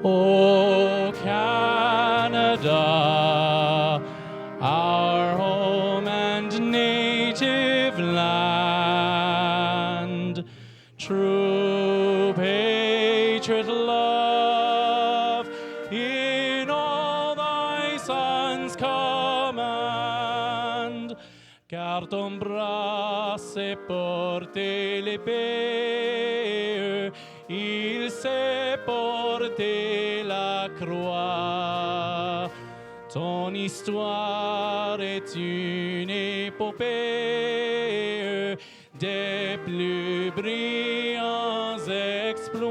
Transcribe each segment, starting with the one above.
O Canada, our home and native land, true patriot love in all thy sons command, car ton bras s'est porté l'épée, il s'est porté la croix. Ton histoire est une épopée des plus brillants exploits.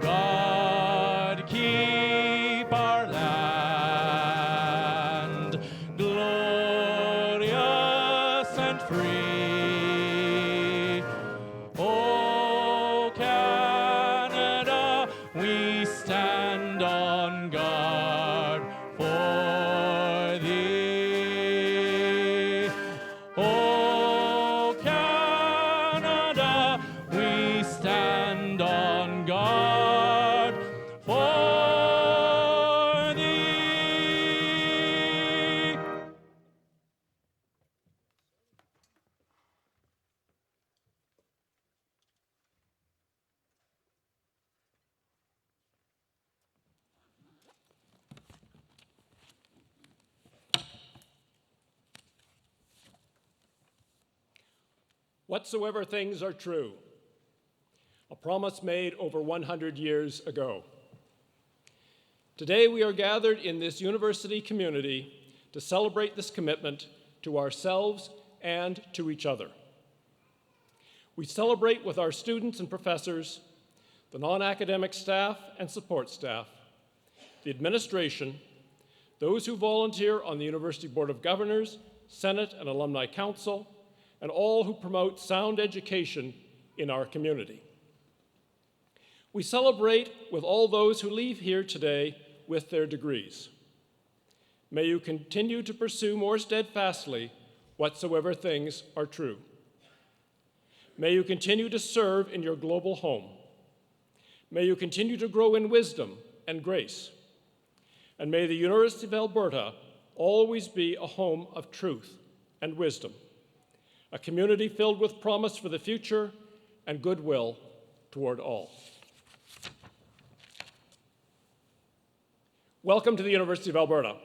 God keep our land glorious and free. O Canada, we stand on guard for thee. O Canada, we stand on guard for thee. Whatsoever things are true, a promise made over 100 years ago. Today we are gathered in this university community to celebrate this commitment to ourselves and to each other. We celebrate with our students and professors, the non-academic staff and support staff, the administration, those who volunteer on the University Board of Governors, Senate, and Alumni Council, and all who promote sound education in our community. We celebrate with all those who leave here today with their degrees. May you continue to pursue more steadfastly whatsoever things are true. May you continue to serve in your global home. May you continue to grow in wisdom and grace. And may the University of Alberta always be a home of truth and wisdom, a community filled with promise for the future and goodwill toward all. Welcome to the University of Alberta.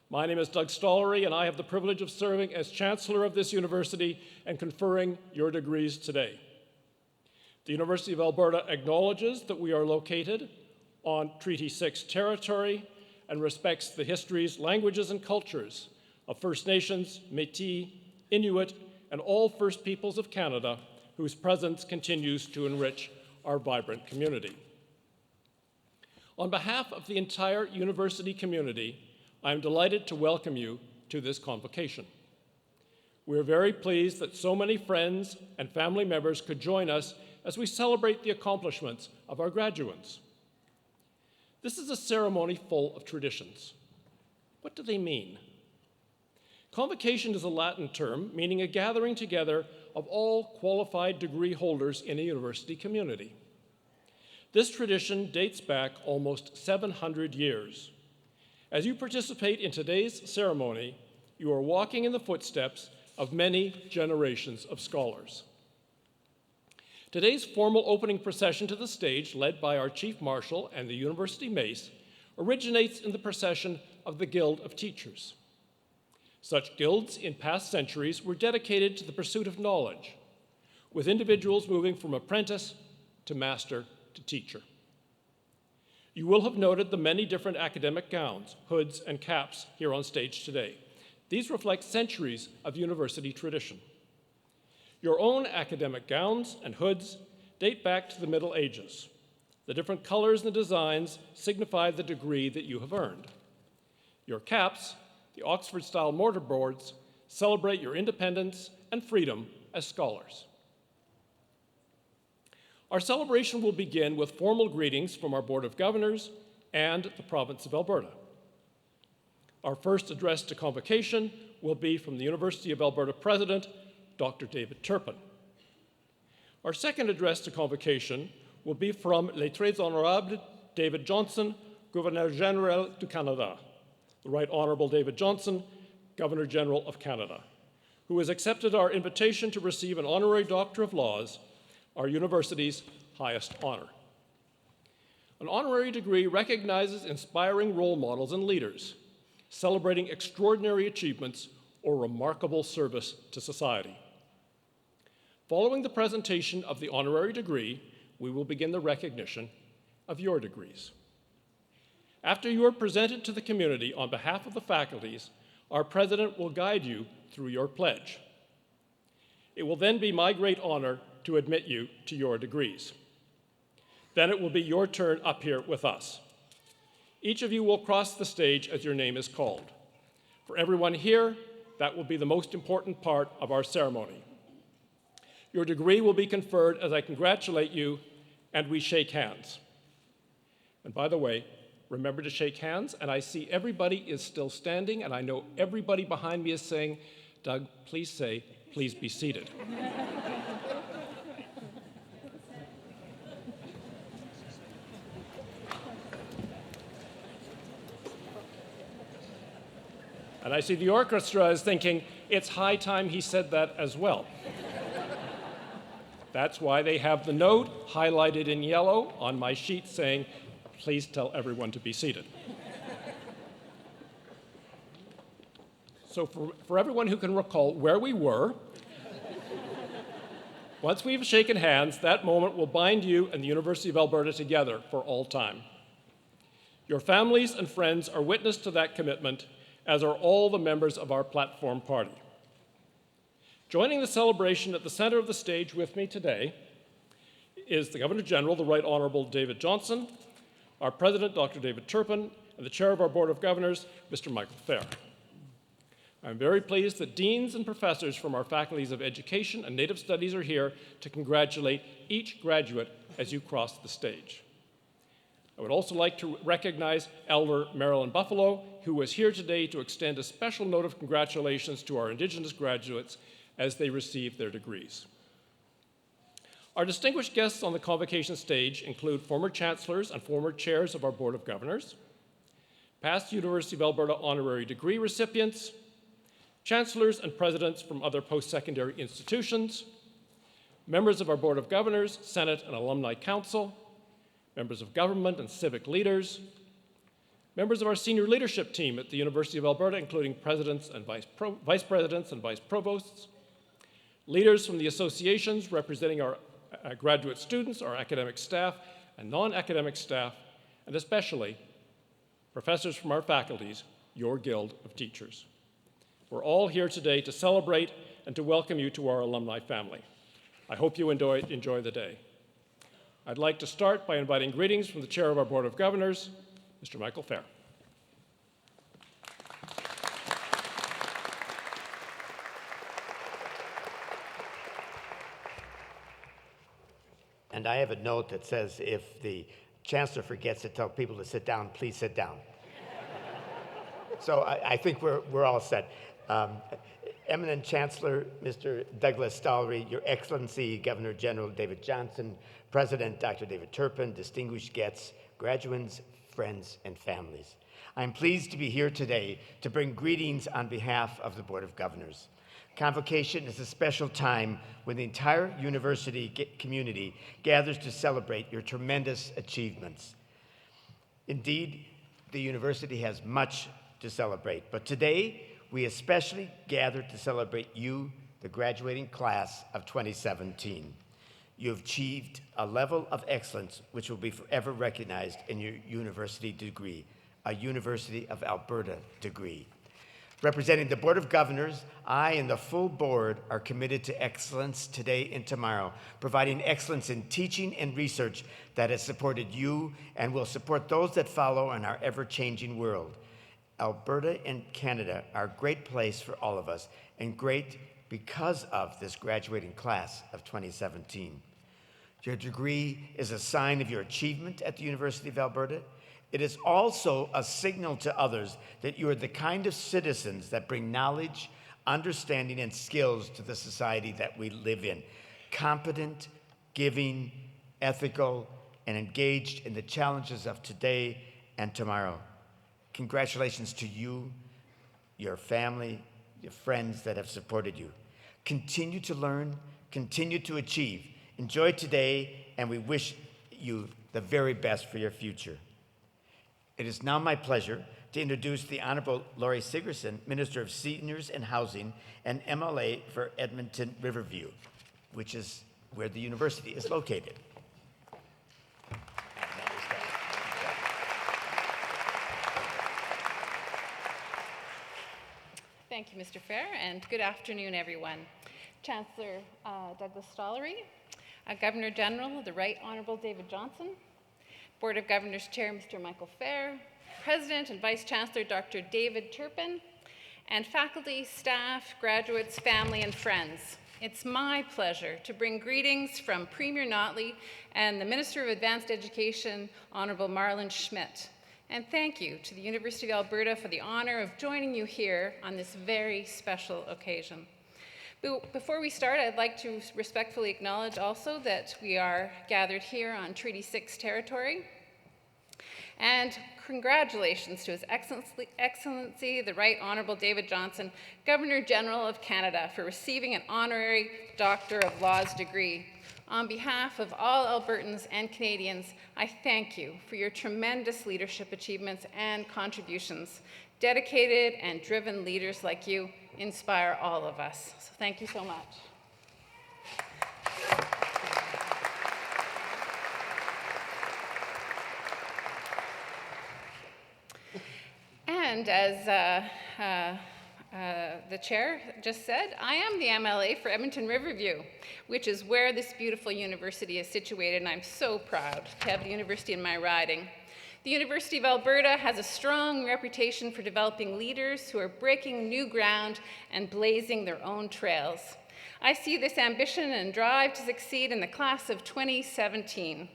My name is Doug Stollery, and I have the privilege of serving as Chancellor of this university and conferring your degrees today. The University of Alberta acknowledges that we are located on Treaty 6 territory and respects the histories, languages, and cultures of First Nations, Métis, Inuit, and all First Peoples of Canada, whose presence continues to enrich our vibrant community. On behalf of the entire university community, I am delighted to welcome you to this convocation. We are very pleased that so many friends and family members could join us as we celebrate the accomplishments of our graduates. This is a ceremony full of traditions. What do they mean? Convocation is a Latin term meaning a gathering together of all qualified degree holders in a university community. This tradition dates back almost 700 years. As you participate in today's ceremony, you are walking in the footsteps of many generations of scholars. Today's formal opening procession to the stage, led by our Chief Marshal and the University Mace, originates in the procession of the Guild of Teachers. Such guilds in past centuries were dedicated to the pursuit of knowledge, with individuals moving from apprentice to master to teacher. You will have noted the many different academic gowns, hoods, and caps here on stage today. These reflect centuries of university tradition. Your own academic gowns and hoods date back to the Middle Ages. The different colors and designs signify the degree that you have earned. Your caps, the Oxford-style mortarboards, celebrate your independence and freedom as scholars. Our celebration will begin with formal greetings from our Board of Governors and the province of Alberta. Our first address to Convocation will be from the University of Alberta President, Dr. David Turpin. Our second address to Convocation will be from Les Très Honorables David Johnson, Gouverneur General du Canada, the Right Honorable David Johnson, Governor General of Canada, who has accepted our invitation to receive an honorary Doctor of Laws, our university's highest honor. An honorary degree recognizes inspiring role models and leaders, celebrating extraordinary achievements or remarkable service to society. Following the presentation of the honorary degree, we will begin the recognition of your degrees. After you are presented to the community on behalf of the faculties, our president will guide you through your pledge. It will then be my great honor to admit you to your degrees. Then it will be your turn up here with us. Each of you will cross the stage as your name is called. For everyone here, that will be the most important part of our ceremony. Your degree will be conferred as I congratulate you and we shake hands. And by the way, remember to shake hands, and I see everybody is still standing, and I know everybody behind me is saying, Doug, please say, please be seated. And I see the orchestra is thinking, it's high time he said that as well. That's why they have the note highlighted in yellow on my sheet saying, please tell everyone to be seated. So for everyone who can recall where we were, once we've shaken hands, that moment will bind you and the University of Alberta together for all time. Your families and friends are witness to that commitment, as are all the members of our platform party. Joining the celebration at the center of the stage with me today is the Governor General, the Right Honorable David Johnson, our President, Dr. David Turpin, and the Chair of our Board of Governors, Mr. Michael Fair. I'm very pleased that deans and professors from our faculties of Education and Native Studies are here to congratulate each graduate as you cross the stage. I would also like to recognize Elder Marilyn Buffalo, who was here today to extend a special note of congratulations to our Indigenous graduates as they receive their degrees. Our distinguished guests on the Convocation stage include former chancellors and former chairs of our Board of Governors, past University of Alberta honorary degree recipients, chancellors and presidents from other post-secondary institutions, members of our Board of Governors, Senate and Alumni Council, members of government and civic leaders, members of our senior leadership team at the University of Alberta, including presidents and vice presidents and vice provosts, leaders from the associations representing our graduate students, our academic staff, and non-academic staff, and especially professors from our faculties, your Guild of Teachers. We're all here today to celebrate and to welcome you to our alumni family. I hope you enjoy the day. I'd like to start by inviting greetings from the Chair of our Board of Governors, Mr. Michael Fair. And I have a note that says if the chancellor forgets to tell people to sit down, please sit down. So I think we're all set. Eminent Chancellor, Mr. Douglas Stollery, Your Excellency, Governor General David Johnson, President Dr. David Turpin, distinguished guests, graduates, friends, and families. I'm pleased to be here today to bring greetings on behalf of the Board of Governors. Convocation is a special time when the entire university community gathers to celebrate your tremendous achievements. Indeed, the university has much to celebrate, but today we especially gather to celebrate you, the graduating class of 2017. You have achieved a level of excellence which will be forever recognized in your university degree, a University of Alberta degree. Representing the Board of Governors, I and the full board are committed to excellence today and tomorrow, providing excellence in teaching and research that has supported you and will support those that follow in our ever-changing world. Alberta and Canada are a great place for all of us, and great because of this graduating class of 2017. Your degree is a sign of your achievement at the University of Alberta. It is also a signal to others that you are the kind of citizens that bring knowledge, understanding, and skills to the society that we live in. Competent, giving, ethical, and engaged in the challenges of today and tomorrow. Congratulations to you, your family, your friends that have supported you. Continue to learn, continue to achieve. Enjoy today, and we wish you the very best for your future. It is now my pleasure to introduce the Honorable Laurie Sigerson, Minister of Seniors and Housing and MLA for Edmonton Riverview, which is where the university is located. Thank you, Mr. Fair, and good afternoon, everyone. Chancellor Douglas Stollery, Governor General of the Right Honourable David Johnson, Board of Governors Chair Mr. Michael Fair, President and Vice Chancellor Dr. David Turpin, and faculty, staff, graduates, family, and friends. It's my pleasure to bring greetings from Premier Notley and the Minister of Advanced Education, Honourable Marlon Schmidt. And thank you to the University of Alberta for the honor of joining you here on this very special occasion. Before we start, I'd like to respectfully acknowledge also that we are gathered here on Treaty 6 territory. And congratulations to His Excellency, the Right Honourable David Johnson, Governor General of Canada, for receiving an honorary Doctor of Laws degree. On behalf of all Albertans and Canadians, I thank you for your tremendous leadership achievements and contributions. Dedicated and driven leaders like you inspire all of us. So thank you so much. And as the chair just said, I am the MLA for Edmonton Riverview, which is where this beautiful university is situated, and I'm so proud to have the university in my riding. The University of Alberta has a strong reputation for developing leaders who are breaking new ground and blazing their own trails. I see this ambition and drive to succeed in the class of 2017.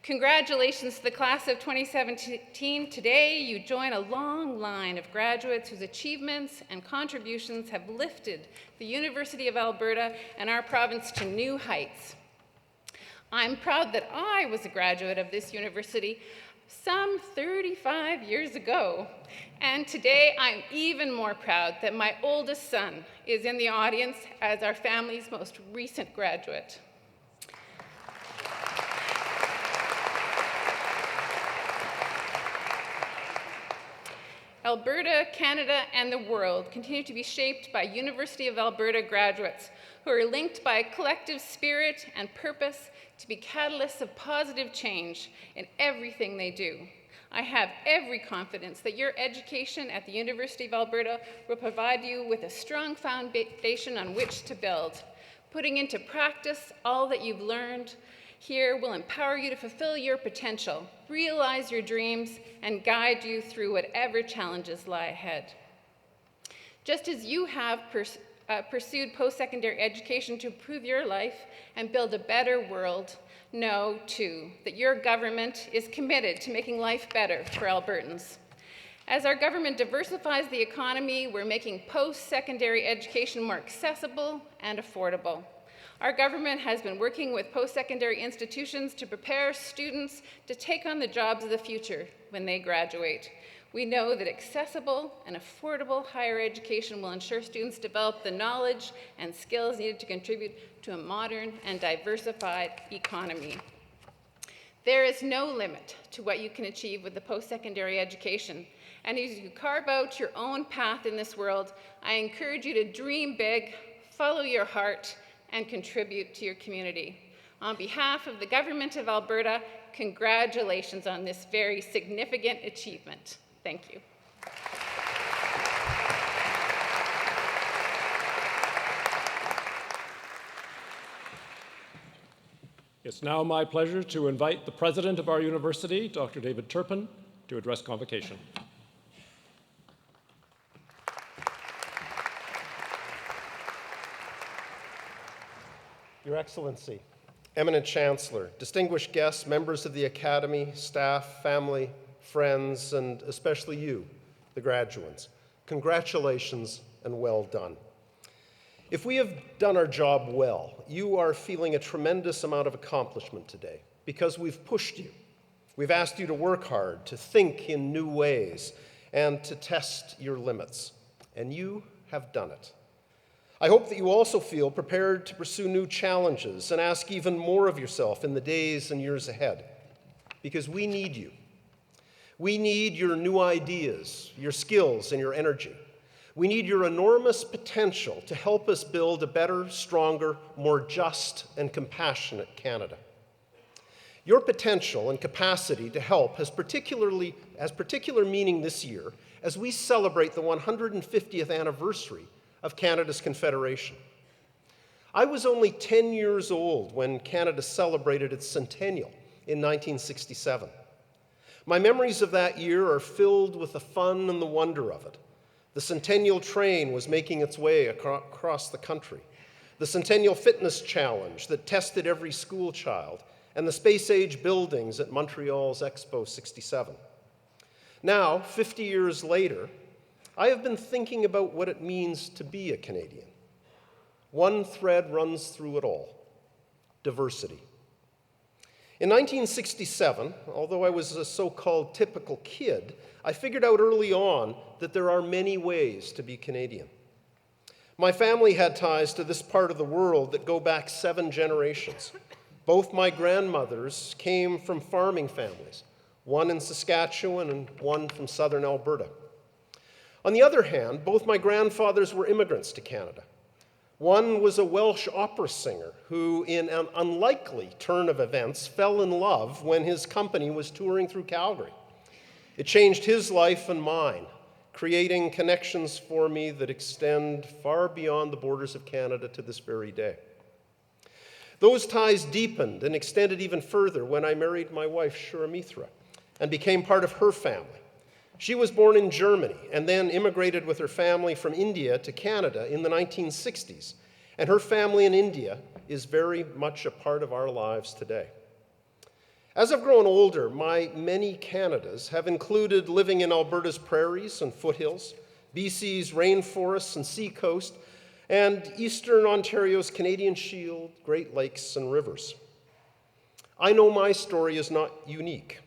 Congratulations to the class of 2017. Today, you join a long line of graduates whose achievements and contributions have lifted the University of Alberta and our province to new heights. I'm proud that I was a graduate of this university some 35 years ago, and today I'm even more proud that my oldest son is in the audience as our family's most recent graduate. Alberta, Canada, and the world continue to be shaped by University of Alberta graduates who are linked by a collective spirit and purpose to be catalysts of positive change in everything they do. I have every confidence that your education at the University of Alberta will provide you with a strong foundation on which to build. Putting into practice all that you've learned here will empower you to fulfill your potential, realize your dreams, and guide you through whatever challenges lie ahead. Just as you have pursued post-secondary education to improve your life and build a better world, know, too, that your government is committed to making life better for Albertans. As our government diversifies the economy, we're making post-secondary education more accessible and affordable. Our government has been working with post-secondary institutions to prepare students to take on the jobs of the future when they graduate. We know that accessible and affordable higher education will ensure students develop the knowledge and skills needed to contribute to a modern and diversified economy. There is no limit to what you can achieve with the post-secondary education. And as you carve out your own path in this world, I encourage you to dream big, follow your heart, and contribute to your community. On behalf of the Government of Alberta, congratulations on this very significant achievement. Thank you. It's now my pleasure to invite the president of our university, Dr. David Turpin, to address Convocation. Your Excellency, Eminent Chancellor, distinguished guests, members of the Academy, staff, family, friends, and especially you, the graduates, congratulations and well done. If we have done our job well, you are feeling a tremendous amount of accomplishment today. because we've pushed you. We've asked you to work hard, to think in new ways, and to test your limits. And you have done it. I hope that you also feel prepared to pursue new challenges and ask even more of yourself in the days and years ahead, because we need you. We need your new ideas, your skills, and your energy. We need your enormous potential to help us build a better, stronger, more just, and compassionate Canada. Your potential and capacity to help has particular meaning this year as we celebrate the 150th anniversary of Canada's Confederation. I was only 10 years old when Canada celebrated its centennial in 1967. My memories of that year are filled with the fun and the wonder of it. The Centennial Train was making its way across the country. The Centennial Fitness Challenge that tested every school child, and the space-age buildings at Montreal's Expo 67. Now, 50 years later, I have been thinking about what it means to be a Canadian. One thread runs through it all: diversity. In 1967, although I was a so-called typical kid, I figured out early on that there are many ways to be Canadian. My family had ties to this part of the world that go back 7 generations. Both my grandmothers came from farming families, one in Saskatchewan and one from southern Alberta. On the other hand, both my grandfathers were immigrants to Canada. One was a Welsh opera singer who, in an unlikely turn of events, fell in love when his company was touring through Calgary. It changed his life and mine, creating connections for me that extend far beyond the borders of Canada to this very day. Those ties deepened and extended even further when I married my wife, Shuramithra, and became part of her family. She was born in Germany and then immigrated with her family from India to Canada in the 1960s, and her family in India is very much a part of our lives today. As I've grown older, my many Canadas have included living in Alberta's prairies and foothills, BC's rainforests and seacoast, and Eastern Ontario's Canadian Shield, Great Lakes, and rivers. I know my story is not unique.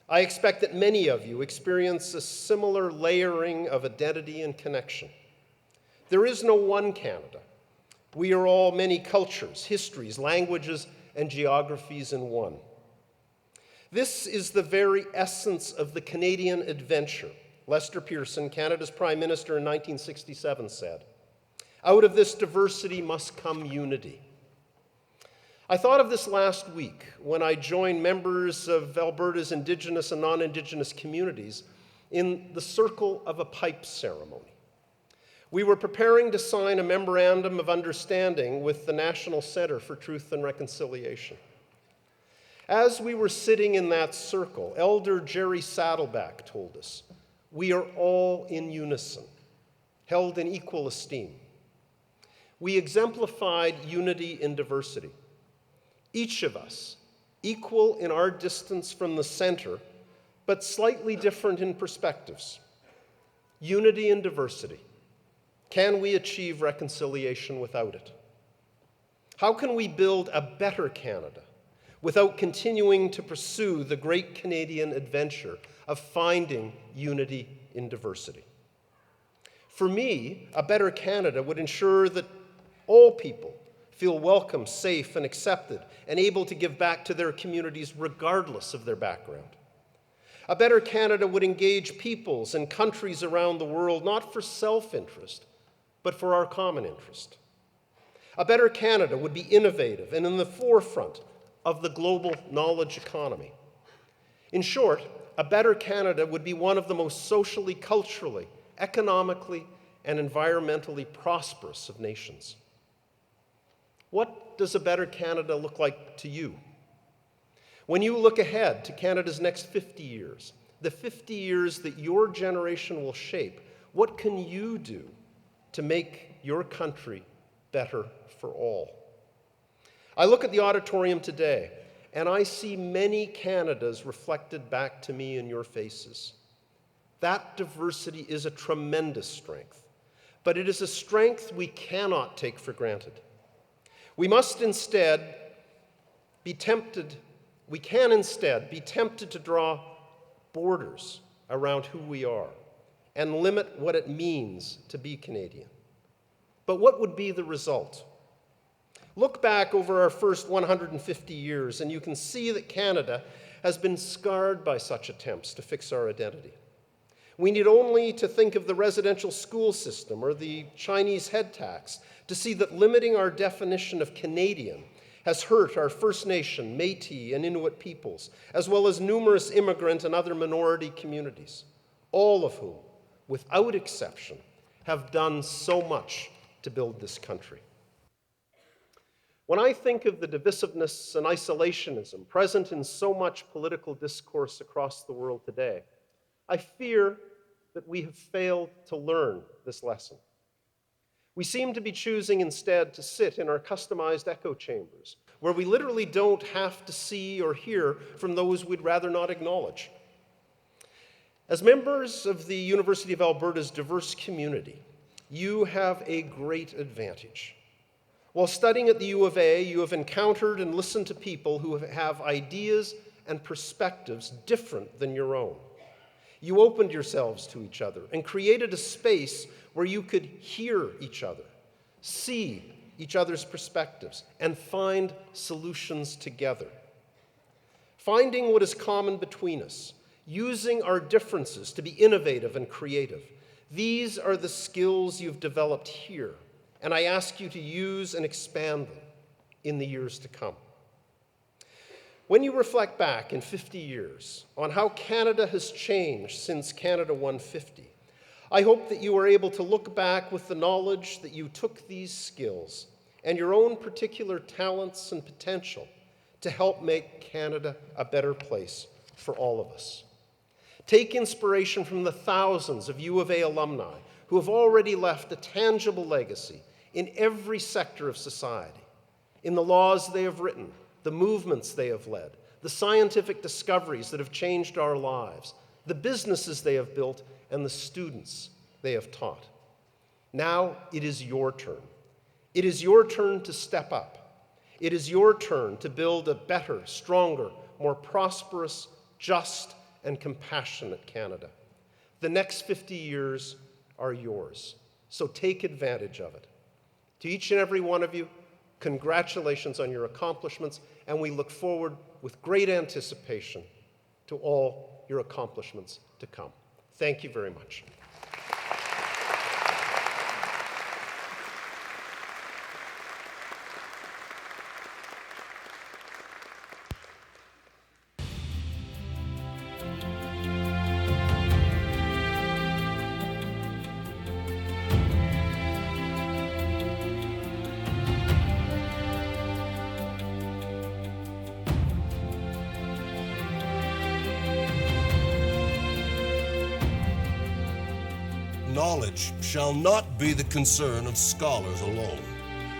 I expect that many of you experience a similar layering of identity and connection. There is no one Canada. We are all many cultures, histories, languages, and geographies in one. This is the very essence of the Canadian adventure, Lester Pearson, Canada's Prime Minister in 1967, said. Out of this diversity must come unity. I thought of this last week when I joined members of Alberta's Indigenous and non-Indigenous communities in the circle of a pipe ceremony. We were preparing to sign a memorandum of understanding with the National Centre for Truth and Reconciliation. As we were sitting in that circle, Elder Jerry Saddleback told us, "We are all in unison, held in equal esteem." We exemplified unity in diversity. Each of us, equal in our distance from the center, but slightly different in perspectives. Unity in diversity. Can we achieve reconciliation without it? How can we build a better Canada without continuing to pursue the great Canadian adventure of finding unity in diversity? For me, a better Canada would ensure that all people feel welcome, safe, and accepted, and able to give back to their communities regardless of their background. A better Canada would engage peoples and countries around the world not for self-interest, but for our common interest. A better Canada would be innovative and in the forefront of the global knowledge economy. In short, a better Canada would be one of the most socially, culturally, economically, and environmentally prosperous of nations. What does a better Canada look like to you? When you look ahead to Canada's next 50 years, the 50 years that your generation will shape, what can you do to make your country better for all? I look at the auditorium today, and I see many Canadas reflected back to me in your faces. That diversity is a tremendous strength, but it is a strength we cannot take for granted. We must instead be tempted We can instead be tempted to draw borders around who we are and limit what it means to be Canadian. But what would be the result? Look back over our first 150 years, and you can see that Canada has been scarred by such attempts to fix our identity. We need only to think of the residential school system or the Chinese head tax to see that limiting our definition of Canadian has hurt our First Nation, Métis, and Inuit peoples, as well as numerous immigrant and other minority communities, all of whom, without exception, have done so much to build this country. When I think of the divisiveness and isolationism present in so much political discourse across the world today, I fear that we have failed to learn this lesson. We seem to be choosing instead to sit in our customized echo chambers, where we literally don't have to see or hear from those we'd rather not acknowledge. As members of the University of Alberta's diverse community, you have a great advantage. While studying at the U of A, you have encountered and listened to people who have ideas and perspectives different than your own. You opened yourselves to each other and created a space where you could hear each other, see each other's perspectives, and find solutions together. Finding what is common between us, using our differences to be innovative and creative. These are the skills you've developed here, and I ask you to use and expand them in the years to come. When you reflect back in 50 years on how Canada has changed since Canada 150, I hope that you are able to look back with the knowledge that you took these skills and your own particular talents and potential to help make Canada a better place for all of us. Take inspiration from the thousands of U of A alumni who have already left a tangible legacy in every sector of society, in the laws they have written, the movements they have led, the scientific discoveries that have changed our lives, the businesses they have built, and the students they have taught. Now it is your turn. It is your turn to step up. It is your turn to build a better, stronger, more prosperous, just, and compassionate Canada. The next 50 years are yours, so take advantage of it. To each and every one of you, congratulations on your accomplishments, and we look forward with great anticipation to all your accomplishments to come. Thank you very much. Knowledge shall not be the concern of scholars alone.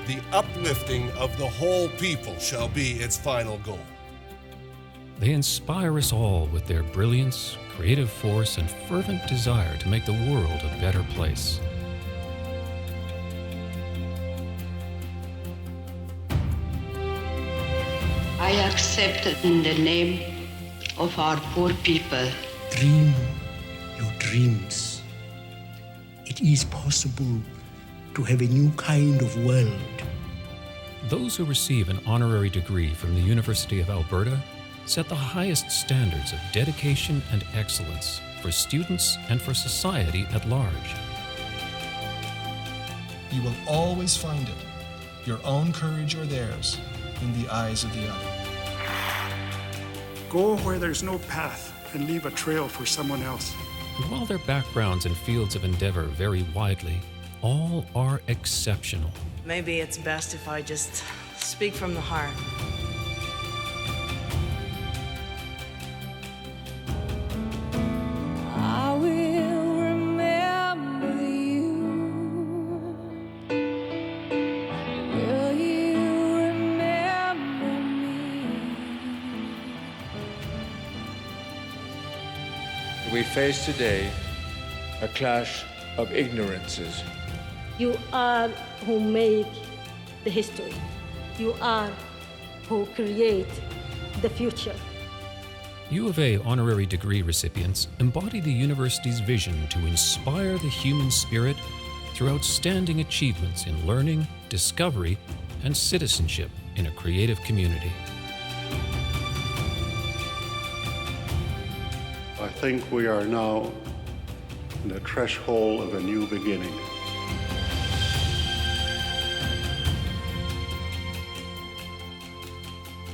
The uplifting of the whole people shall be its final goal. They inspire us all with their brilliance, creative force, and fervent desire to make the world a better place. I accept in the name of our poor people. Dream your dreams. It is possible to have a new kind of world. Those who receive an honorary degree from the University of Alberta set the highest standards of dedication and excellence for students and for society at large. You will always find it, your own courage or theirs, in the eyes of the other. Go where there's no path and leave a trail for someone else. And while their backgrounds and fields of endeavor vary widely, all are exceptional. Maybe it's best if I just speak from the heart. I will remember you. Will you remember me? We face today a clash of ignorances. You are who make the history. You are who create the future. U of A honorary degree recipients embody the university's vision to inspire the human spirit through outstanding achievements in learning, discovery, and citizenship in a creative community. I think we are now in the threshold of a new beginning.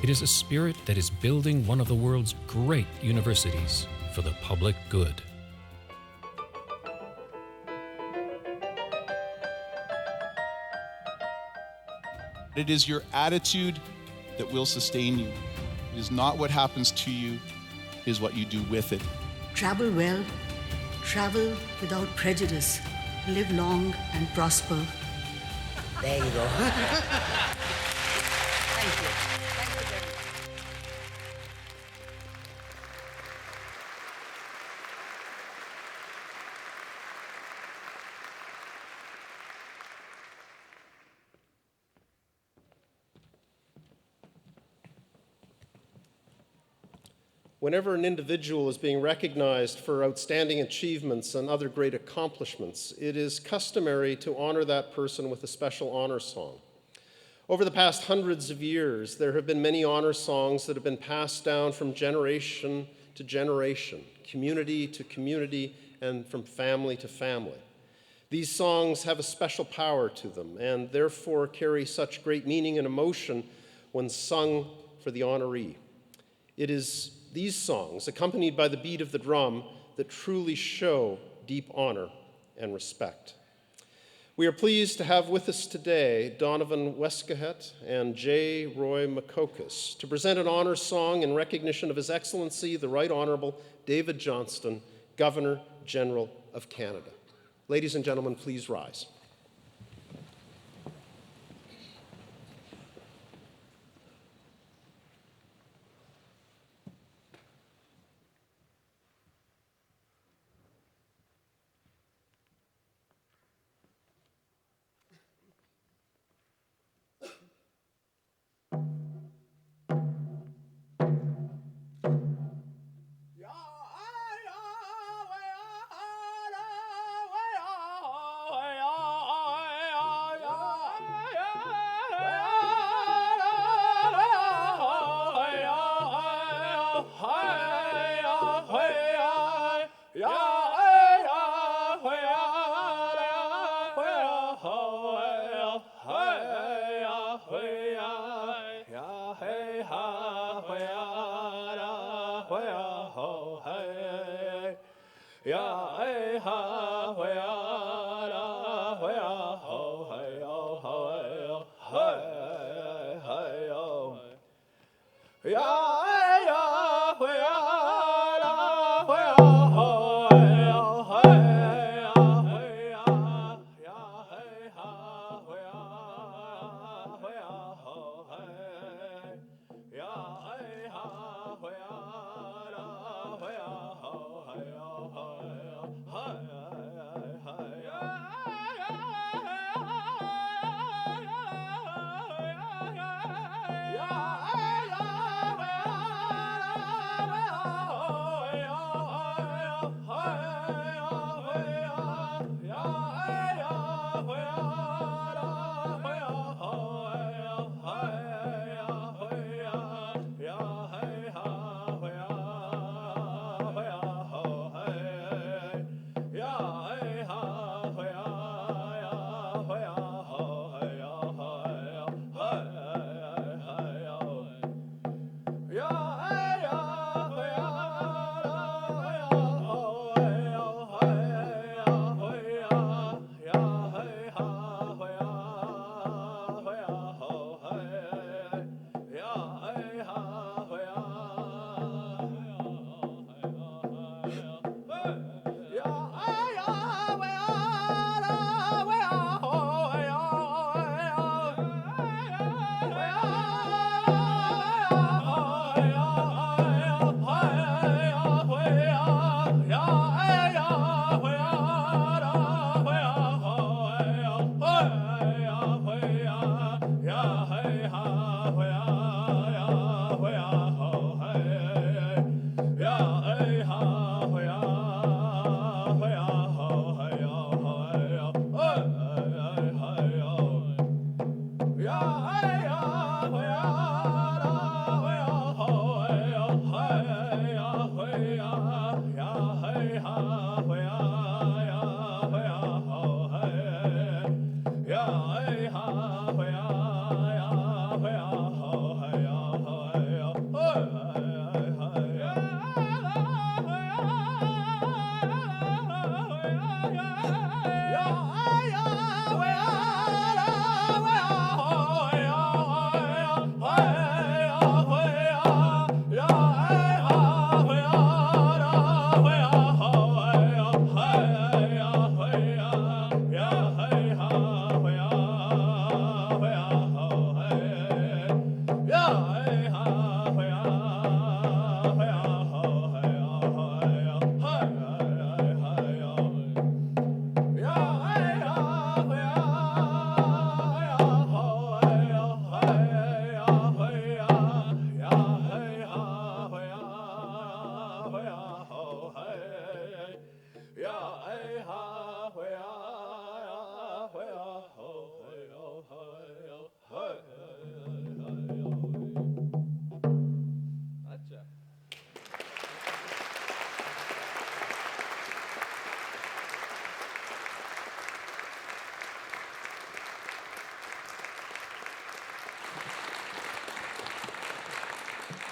It is a spirit that is building one of the world's great universities for the public good. It is your attitude that will sustain you. It is not what happens to you, it is what you do with it. Travel well, travel without prejudice, live long and prosper. There you go. Thank you. Thank you very much. Whenever an individual is being recognized for outstanding achievements and other great accomplishments, it is customary to honor that person with a special honor song. Over the past hundreds of years, there have been many honor songs that have been passed down from generation to generation, community to community, and from family to family. These songs have a special power to them and therefore carry such great meaning and emotion when sung for the honoree. It is these songs, accompanied by the beat of the drum, that truly show deep honor and respect. We are pleased to have with us today Donovan Weskahet and J. Roy Makokis to present an honor song in recognition of His Excellency, the Right Honorable David Johnston, Governor General of Canada. Ladies and gentlemen, please rise.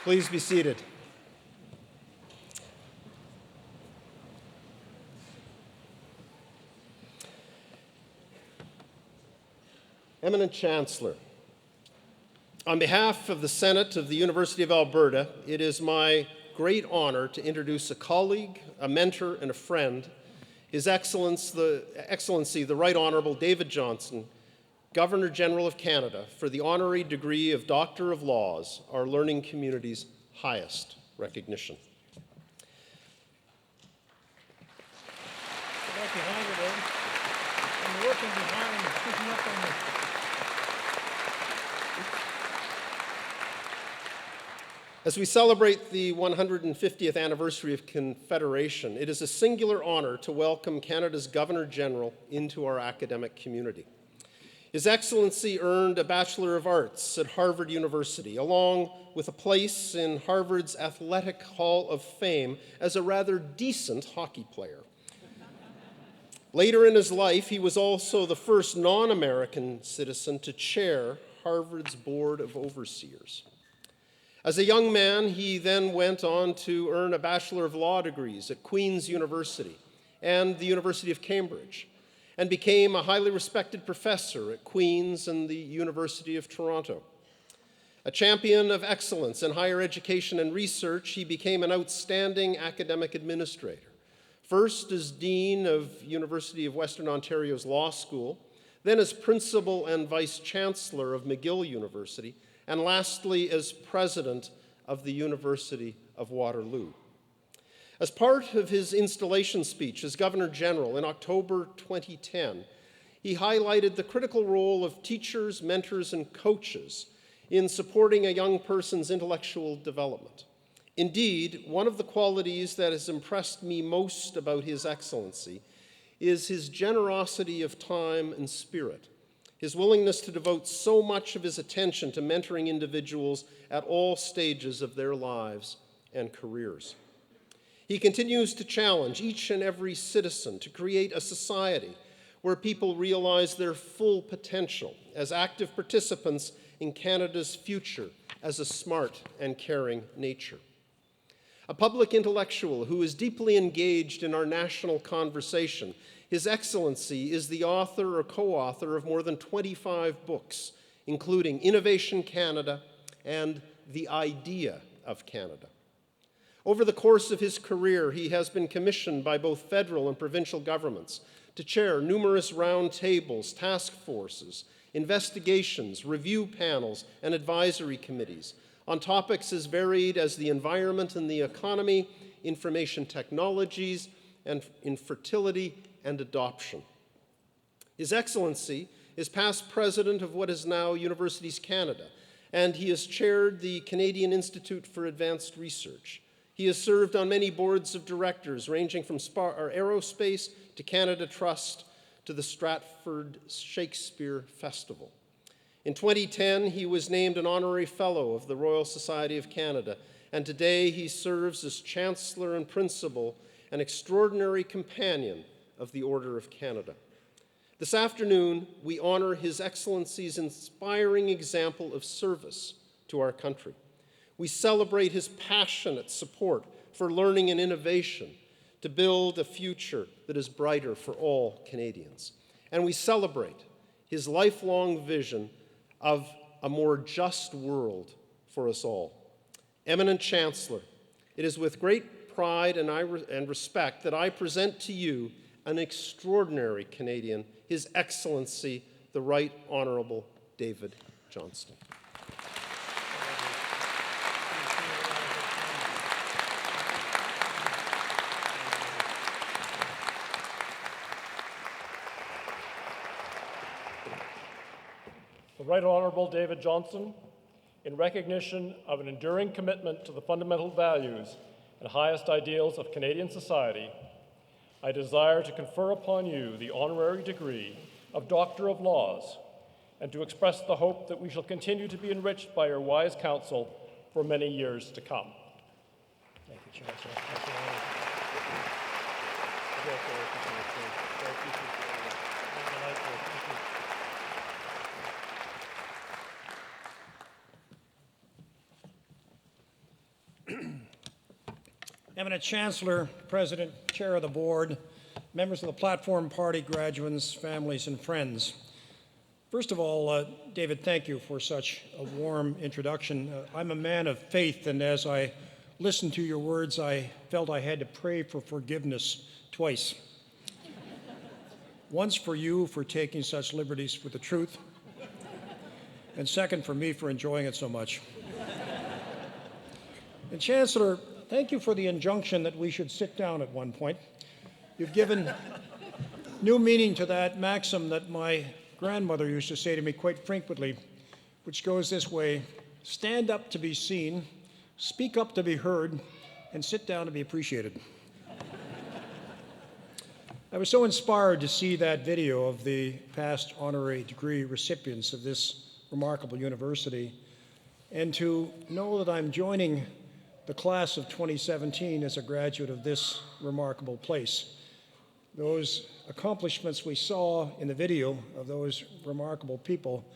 Please be seated. Eminent Chancellor, on behalf of the Senate of the University of Alberta, it is my great honor to introduce a colleague, a mentor, and a friend, His Excellency, the Right Honourable David Johnston, Governor-General of Canada, for the honorary degree of Doctor of Laws, our learning community's highest recognition. As we celebrate the 150th anniversary of Confederation, it is a singular honor to welcome Canada's Governor-General into our academic community. His Excellency earned a Bachelor of Arts at Harvard University, along with a place in Harvard's Athletic Hall of Fame as a rather decent hockey player. Later in his life, he was also the first non-American citizen to chair Harvard's Board of Overseers. As a young man, he then went on to earn a Bachelor of Law degrees at Queen's University and the University of Cambridge, and became a highly respected professor at Queen's and the University of Toronto. A champion of excellence in higher education and research, he became an outstanding academic administrator, first as Dean of University of Western Ontario's Law School, then as Principal and Vice Chancellor of McGill University, and lastly as President of the University of Waterloo. As part of his installation speech as Governor-General in October 2010, he highlighted the critical role of teachers, mentors, and coaches in supporting a young person's intellectual development. Indeed, one of the qualities that has impressed me most about His Excellency is his generosity of time and spirit, his willingness to devote so much of his attention to mentoring individuals at all stages of their lives and careers. He continues to challenge each and every citizen to create a society where people realize their full potential as active participants in Canada's future as a smart and caring nature. A public intellectual who is deeply engaged in our national conversation, His Excellency is the author or co-author of more than 25 books, including Innovation Canada and The Idea of Canada. Over the course of his career, he has been commissioned by both federal and provincial governments to chair numerous round tables, task forces, investigations, review panels, and advisory committees on topics as varied as the environment and the economy, information technologies, and infertility and adoption. His Excellency is past president of what is now Universities Canada, and he has chaired the Canadian Institute for Advanced Research. He has served on many boards of directors, ranging from Aerospace to Canada Trust to the Stratford Shakespeare Festival. In 2010, he was named an honorary fellow of the Royal Society of Canada, and today he serves as Chancellor and Principal, an extraordinary companion of the Order of Canada. This afternoon, we honor His Excellency's inspiring example of service to our country. We celebrate his passionate support for learning and innovation to build a future that is brighter for all Canadians. And we celebrate his lifelong vision of a more just world for us all. Eminent Chancellor, it is with great pride and respect that I present to you an extraordinary Canadian, His Excellency, the Right Honourable David Johnston. The Right Honourable David Johnston, in recognition of an enduring commitment to the fundamental values and highest ideals of Canadian society, I desire to confer upon you the honorary degree of Doctor of Laws and to express the hope that we shall continue to be enriched by your wise counsel for many years to come. Thank you, Chancellor. Eminent Chancellor, President, Chair of the Board, members of the Platform Party, graduates, families, and friends. First of all, David, thank you for such a warm introduction. I'm a man of faith, and as I listened to your words, I felt I had to pray for forgiveness twice. Once for you for taking such liberties with the truth, and second for me for enjoying it so much. And Chancellor, thank you for the injunction that we should sit down at one point. You've given new meaning to that maxim that my grandmother used to say to me quite frequently, which goes this way: stand up to be seen, speak up to be heard, and sit down to be appreciated. I was so inspired to see that video of the past honorary degree recipients of this remarkable university, and to know that I'm joining the class of 2017 as a graduate of this remarkable place. Those accomplishments we saw in the video of those remarkable people,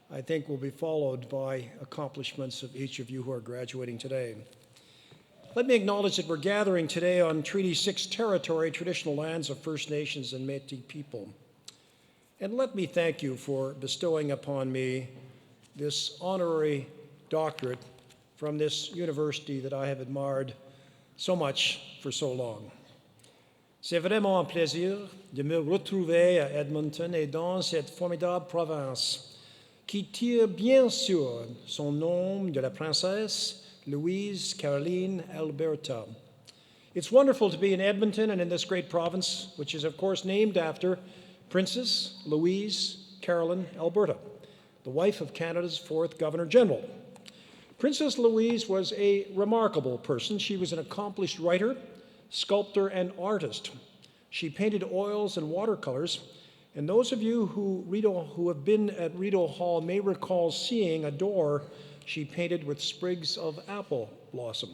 I think, will be followed by accomplishments of each of you who are graduating today. Let me acknowledge that we're gathering today on Treaty 6 territory, traditional lands of First Nations and Métis people. And let me thank you for bestowing upon me this honorary doctorate from this university that I have admired so much for so long. C'est vraiment un plaisir de me retrouver à Edmonton et dans cette formidable province qui tire bien sûr son nom de la princesse Louise Caroline Alberta. It's wonderful to be in Edmonton and in this great province, which is of course named after Princess Louise Caroline Alberta, the wife of Canada's 4th Governor General. Princess Louise was a remarkable person. She was an accomplished writer, sculptor, and artist. She painted oils and watercolors, and those of you who have been at Rideau Hall may recall seeing a door she painted with sprigs of apple blossom.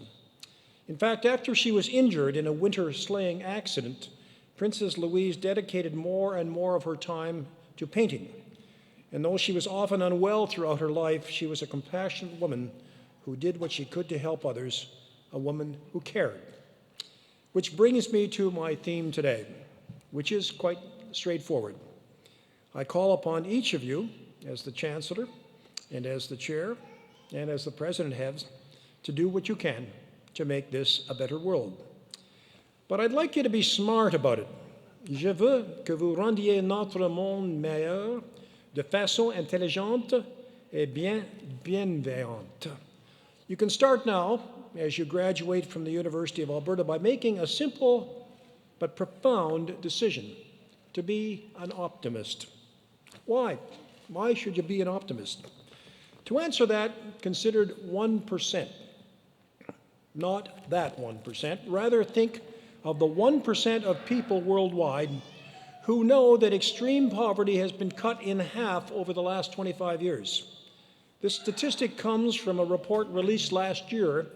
In fact, after she was injured in a winter sleighing accident, Princess Louise dedicated more and more of her time to painting. And though she was often unwell throughout her life, she was a compassionate woman who did what she could to help others, a woman who cared. Which brings me to my theme today, which is quite straightforward. I call upon each of you, as the Chancellor, and as the Chair, and as the President has, to do what you can to make this a better world. But I'd like you to be smart about it. Je veux que vous rendiez notre monde meilleur de façon intelligente et bienveillante. You can start now, as you graduate from the University of Alberta, by making a simple but profound decision to be an optimist. Why? Why should you be an optimist? To answer that, consider 1%. Not that 1%. Rather, think of the 1% of people worldwide who know that extreme poverty has been cut in half over the last 25 years. This statistic comes from a report released last year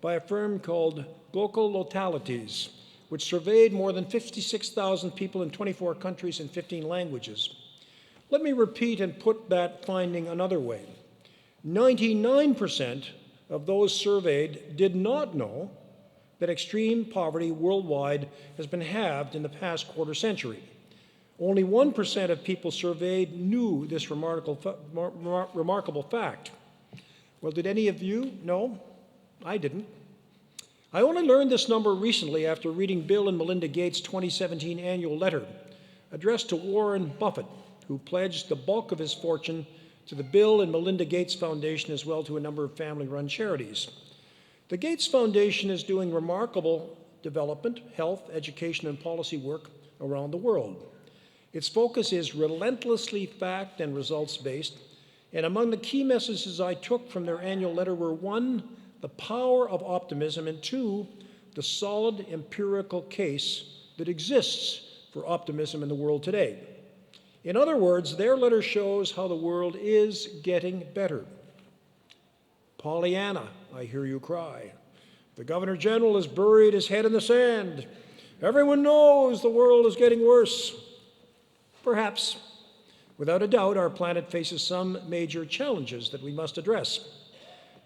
by a firm called Local Localities, which surveyed more than 56,000 people in 24 countries and 15 languages. Let me repeat and put that finding another way. 99% of those surveyed did not know that extreme poverty worldwide has been halved in the past quarter century. Only 1% of people surveyed knew this remarkable fact. Well, did any of you know? I didn't. I only learned this number recently after reading Bill and Melinda Gates' 2017 annual letter addressed to Warren Buffett, who pledged the bulk of his fortune to the Bill and Melinda Gates Foundation as well to a number of family-run charities. The Gates Foundation is doing remarkable development, health, education, and policy work around the world. Its focus is relentlessly fact and results-based, and among the key messages I took from their annual letter were 1, the power of optimism, and 2, the solid empirical case that exists for optimism in the world today. In other words, their letter shows how the world is getting better. Pollyanna, I hear you cry. The Governor General has buried his head in the sand. Everyone knows the world is getting worse. Perhaps. Without a doubt, our planet faces some major challenges that we must address.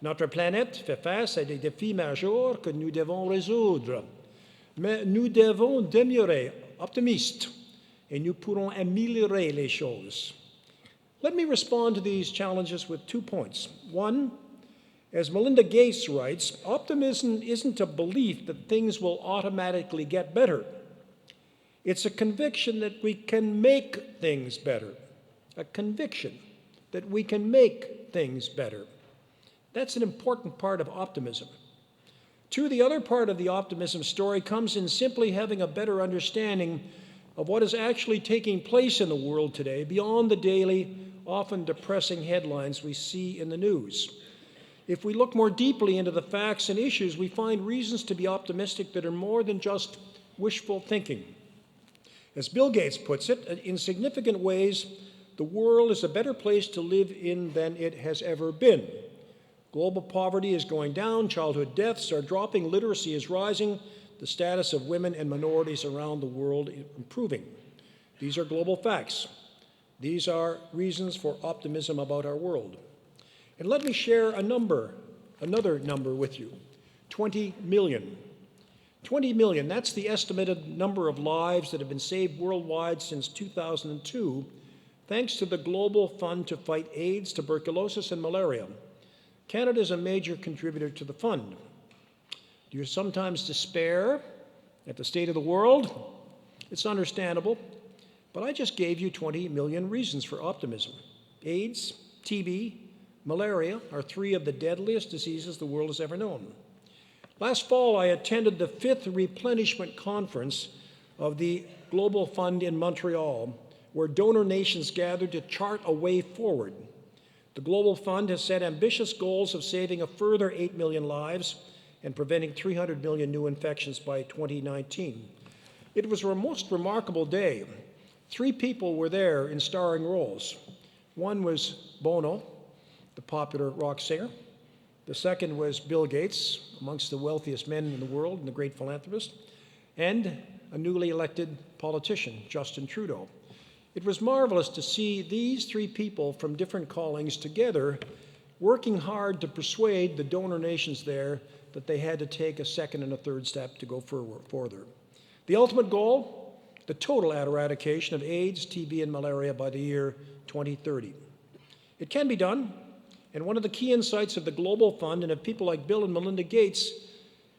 Notre planète fait face à des défis majeurs que nous devons résoudre. Mais nous devons demeurer optimistes et nous pourrons améliorer les choses. Let me respond to these challenges with 2 points. One, as Melinda Gates writes, optimism isn't a belief that things will automatically get better. It's a conviction that we can make things better. A conviction that we can make things better. That's an important part of optimism. Two, the other part of the optimism story comes in simply having a better understanding of what is actually taking place in the world today beyond the daily, often depressing headlines we see in the news. If we look more deeply into the facts and issues, we find reasons to be optimistic that are more than just wishful thinking. As Bill Gates puts it, in significant ways, the world is a better place to live in than it has ever been. Global poverty is going down, childhood deaths are dropping, literacy is rising, the status of women and minorities around the world is improving. These are global facts. These are reasons for optimism about our world. And let me share another number with you, 20 million. 20 million, that's the estimated number of lives that have been saved worldwide since 2002, thanks to the Global Fund to Fight AIDS, Tuberculosis, and Malaria. Canada is a major contributor to the fund. Do you sometimes despair at the state of the world? It's understandable, but I just gave you 20 million reasons for optimism. AIDS, TB, malaria are 3 of the deadliest diseases the world has ever known. Last fall, I attended the 5th replenishment conference of the Global Fund in Montreal, where donor nations gathered to chart a way forward. The Global Fund has set ambitious goals of saving a further 8 million lives and preventing 300 million new infections by 2019. It was a most remarkable day. 3 people were there in starring roles. One was Bono, the popular rock singer. The second was Bill Gates, amongst the wealthiest men in the world and the great philanthropist, and a newly elected politician, Justin Trudeau. It was marvelous to see these 3 people from different callings together working hard to persuade the donor nations there that they had to take a second and a third step to go further. The ultimate goal, the total eradication of AIDS, TB, and malaria by the year 2030. It can be done, and one of the key insights of the Global Fund and of people like Bill and Melinda Gates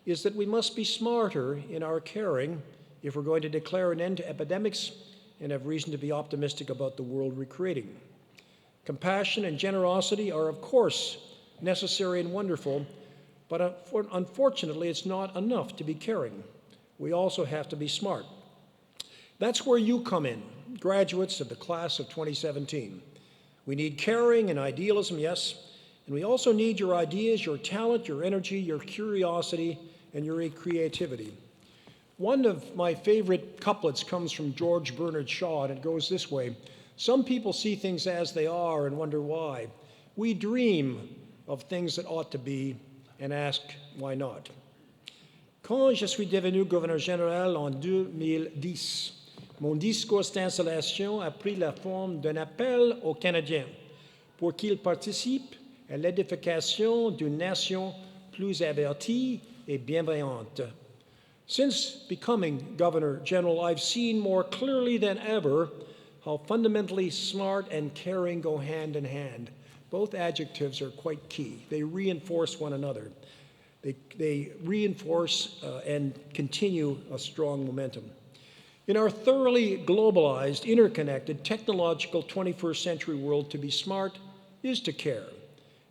is that we must be smarter in our caring if we're going to declare an end to epidemics and have reason to be optimistic about the world recreating. Compassion and generosity are, of course, necessary and wonderful, but unfortunately, it's not enough to be caring. We also have to be smart. That's where you come in, graduates of the class of 2017. We need caring and idealism, yes, and we also need your ideas, your talent, your energy, your curiosity, and your creativity. One of my favorite couplets comes from George Bernard Shaw, and it goes this way: some people see things as they are and wonder why. We dream of things that ought to be and ask why not. Quand je suis devenu gouverneur général en 2010, mon discours d'installation a pris la forme d'un appel aux Canadiens pour qu'ils participent à l'édification d'une nation plus avertie et bienveillante. Since becoming Governor General, I've seen more clearly than ever how fundamentally smart and caring go hand in hand. Both adjectives are quite key. They reinforce one another. They reinforce and continue a strong momentum. In our thoroughly globalized, interconnected, technological 21st century world, to be smart is to care.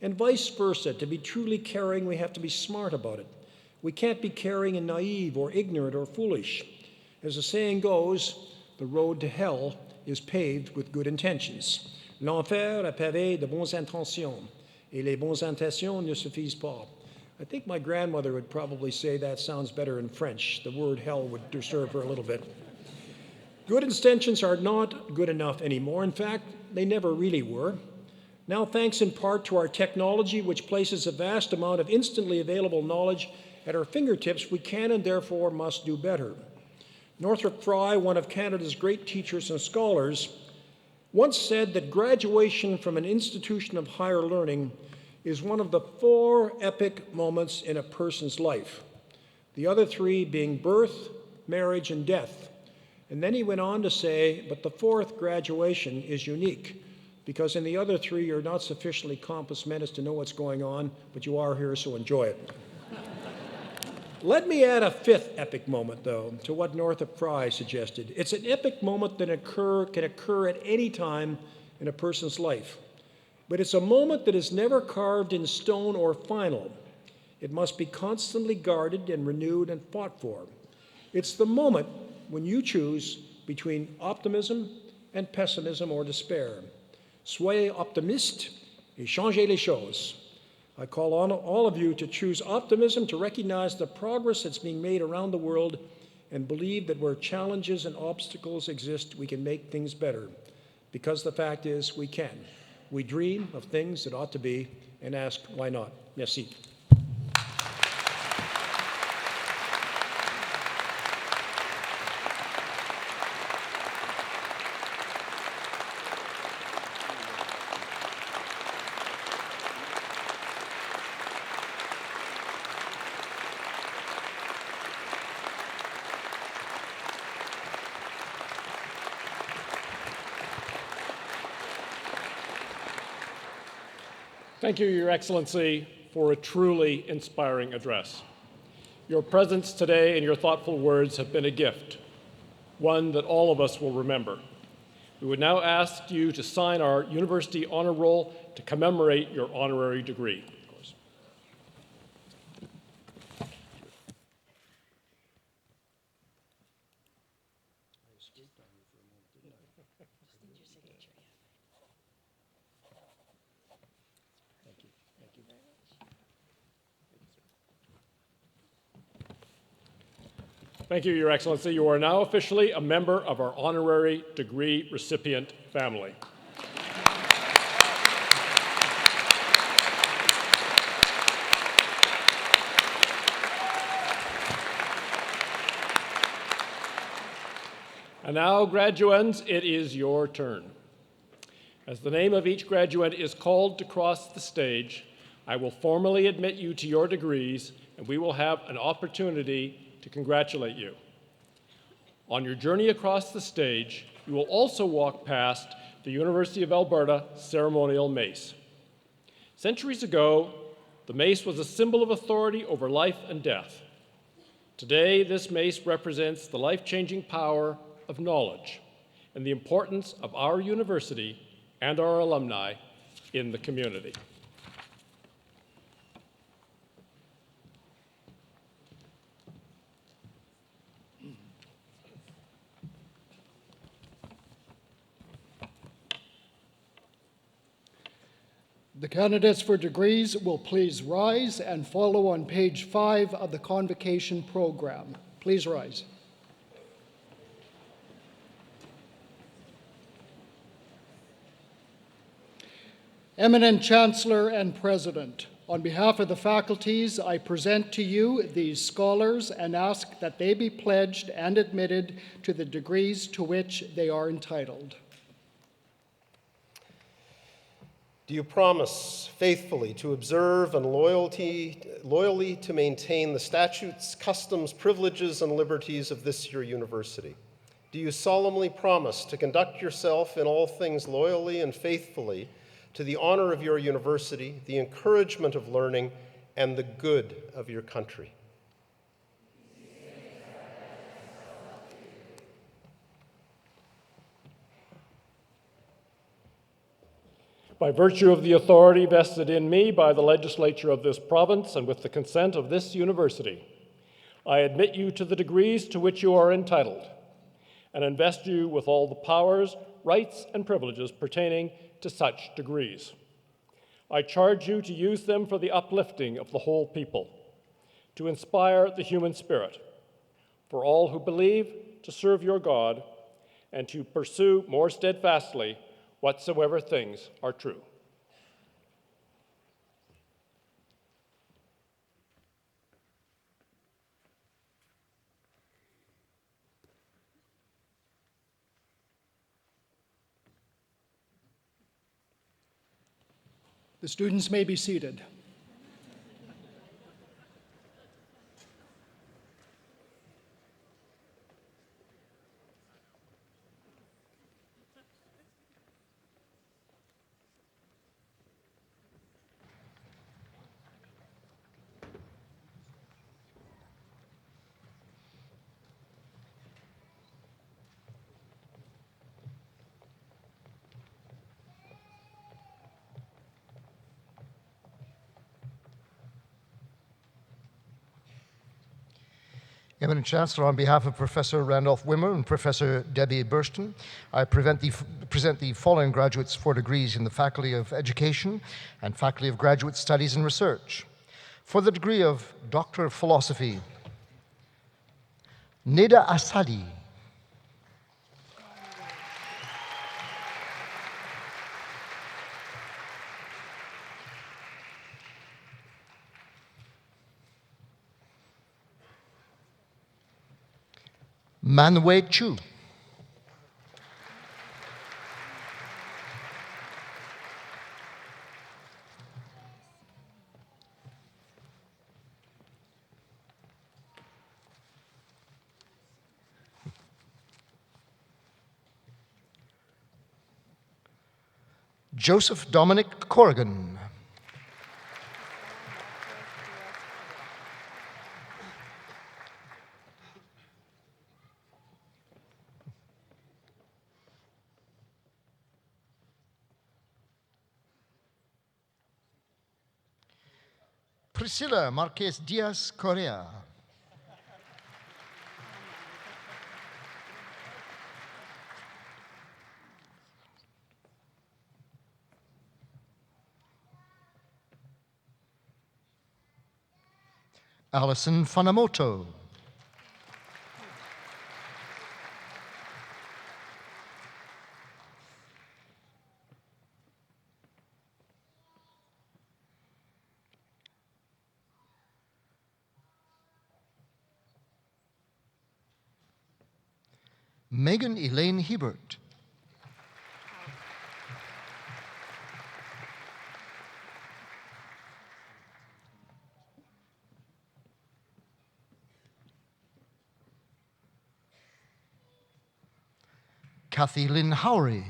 And vice versa, to be truly caring, we have to be smart about it. We can't be caring and naive or ignorant or foolish. As the saying goes, the road to hell is paved with good intentions. L'enfer est pavé de bonnes intentions, et les bonnes intentions ne suffisent pas. I think my grandmother would probably say that sounds better in French. The word hell would disturb her a little bit. Good intentions are not good enough anymore. In fact, they never really were. Now, thanks in part to our technology, which places a vast amount of instantly available knowledge at our fingertips, we can and therefore must do better. Northrop Frye, one of Canada's great teachers and scholars, once said that graduation from an institution of higher learning is one of the 4 epic moments in a person's life, the other 3 being birth, marriage, and death. And then he went on to say, but the 4th, graduation, is unique, because in the other 3 you're not sufficiently compos mentis to know what's going on, but you are here, so enjoy it. Let me add a 5th epic moment, though, to what Northrop Frye suggested. It's an epic moment that can occur at any time in a person's life. But it's a moment that is never carved in stone or final. It must be constantly guarded and renewed and fought for. It's the moment when you choose between optimism and pessimism or despair. Soyez optimiste et changez les choses. I call on all of you to choose optimism, to recognize the progress that's being made around the world, and believe that where challenges and obstacles exist, we can make things better. Because the fact is, we can. We dream of things that ought to be and ask, why not? Merci. Thank you, Your Excellency, for a truly inspiring address. Your presence today and your thoughtful words have been a gift, one that all of us will remember. We would now ask you to sign our university honor roll to commemorate your honorary degree. Thank you, Your Excellency. You are now officially a member of our honorary degree recipient family. And now, graduands, it is your turn. As the name of each graduate is called to cross the stage, I will formally admit you to your degrees, and we will have an opportunity to congratulate you. On your journey across the stage, you will also walk past the University of Alberta ceremonial mace. Centuries ago, the mace was a symbol of authority over life and death. Today, this mace represents the life-changing power of knowledge and the importance of our university and our alumni in the community. The candidates for degrees will please rise and follow on page 5 of the Convocation program. Please rise. Eminent Chancellor and President, on behalf of the faculties, I present to you these scholars and ask that they be pledged and admitted to the degrees to which they are entitled. Do you promise faithfully to observe and loyally to maintain the statutes, customs, privileges, and liberties of this your university? Do you solemnly promise to conduct yourself in all things loyally and faithfully to the honor of your university, the encouragement of learning, and the good of your country? By virtue of the authority vested in me by the legislature of this province and with the consent of this university, I admit you to the degrees to which you are entitled and invest you with all the powers, rights, and privileges pertaining to such degrees. I charge you to use them for the uplifting of the whole people, to inspire the human spirit, for all who believe to serve your God, and to pursue more steadfastly whatsoever things are true. The students may be seated. Eminent Chancellor, on behalf of Professor Randolph Wimmer and Professor Debbie Burston, I present the following graduates for degrees in the Faculty of Education and Faculty of Graduate Studies and Research. For the degree of Doctor of Philosophy, Neda Asadi. Manwei Chu. Joseph Dominic Corrigan. Priscilla Marquez Diaz Correa. Alison Fanamoto. Megan Elaine Hebert. Kathy Lynn Howry.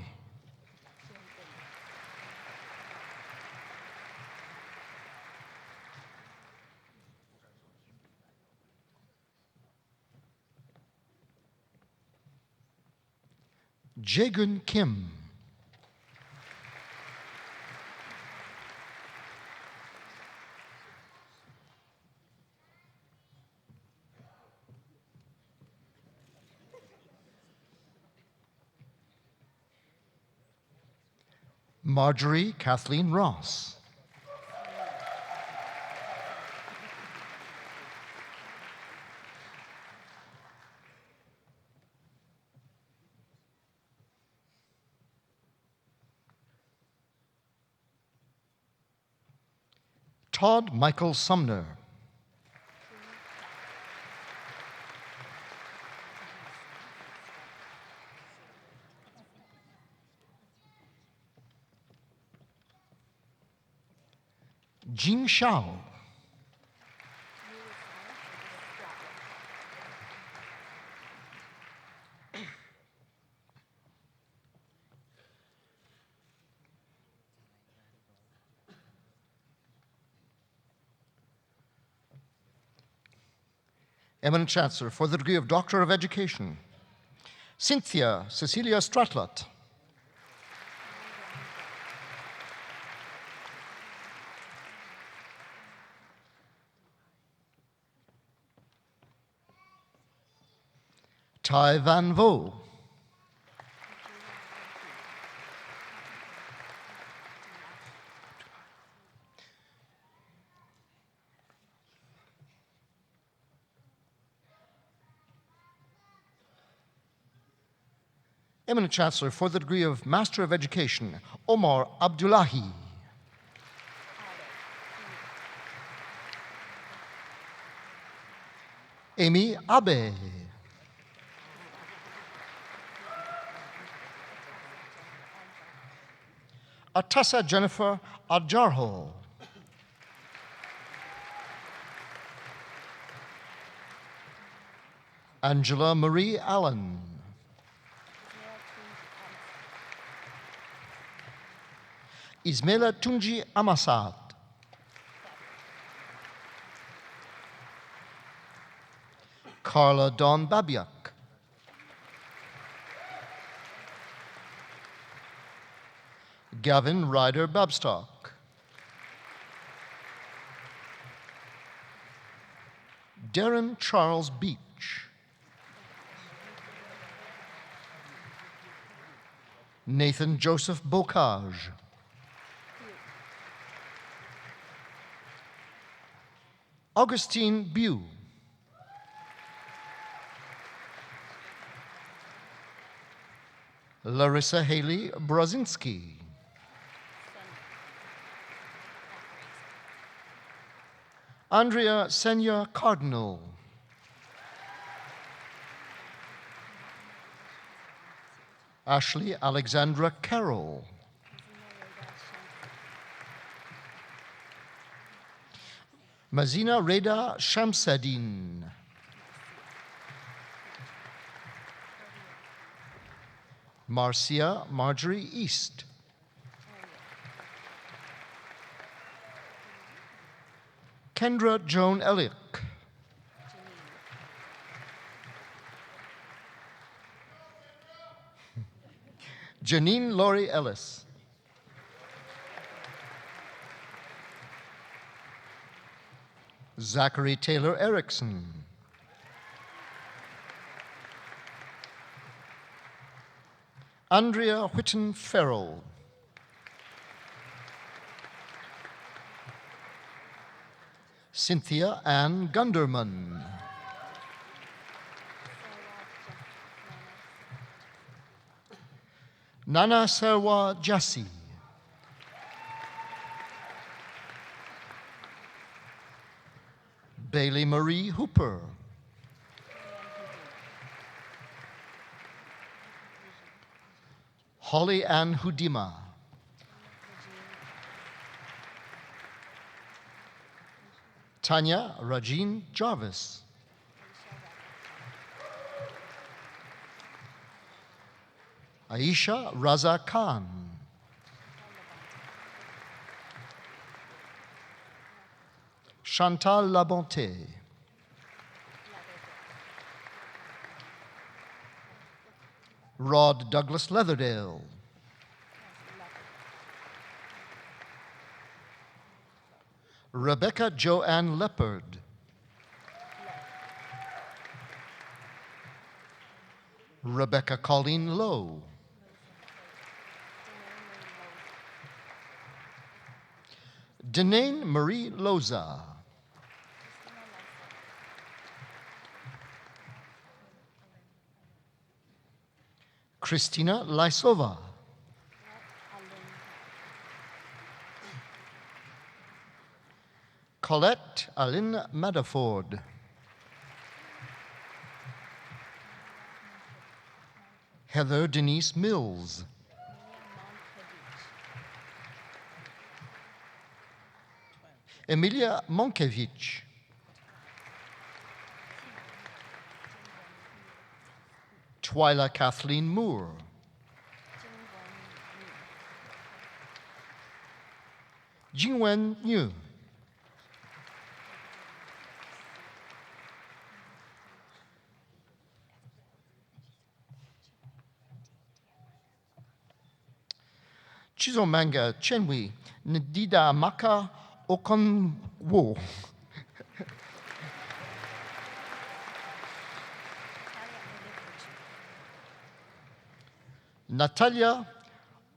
Jaegun Kim. Marjorie Kathleen Ross. Todd Michael Sumner. Jing Shao. Eminent Chancellor, for the degree of Doctor of Education, Cynthia Cecilia Stratlat. Tai Van Vo. Eminent Chancellor, for the degree of Master of Education, Omar Abdullahi. Amy Abe. Atassa Jennifer Ajarho. Angela Marie Allen. Ismaila Tunji Amasat. Carla Dawn Babiak. Gavin Ryder Babstock. Darren Charles Beach. Nathan Joseph Bocage. Augustine Bew. Larissa Haley Brazinski. Andrea Senya Cardinal. Ashley Alexandra Carroll. Mazina Reda Shamsadin. Marcia Marjorie East. Kendra Joan Ellick. Janine Laurie Ellis. Zachary Taylor Erickson. Andrea Whitten Farrell. Cynthia Ann Gunderman. Nana Serwa Jassi. Bailey Marie Hooper. Holly Ann Hudima. Tanya Rajin Jarvis. Aisha Raza Khan. Chantal Labonte. Rod Douglas Leatherdale. Rebecca Joanne Leopard. Rebecca Colleen Lowe. Denane Marie Loza. Christina Lysova. Colette Aline Madaford. Heather Denise Mills. Emilia Monkevich. Twyla Kathleen Moore. Jingwen Yu. Chizomanga Chenwi Ndida Maka Okonwo. Natalia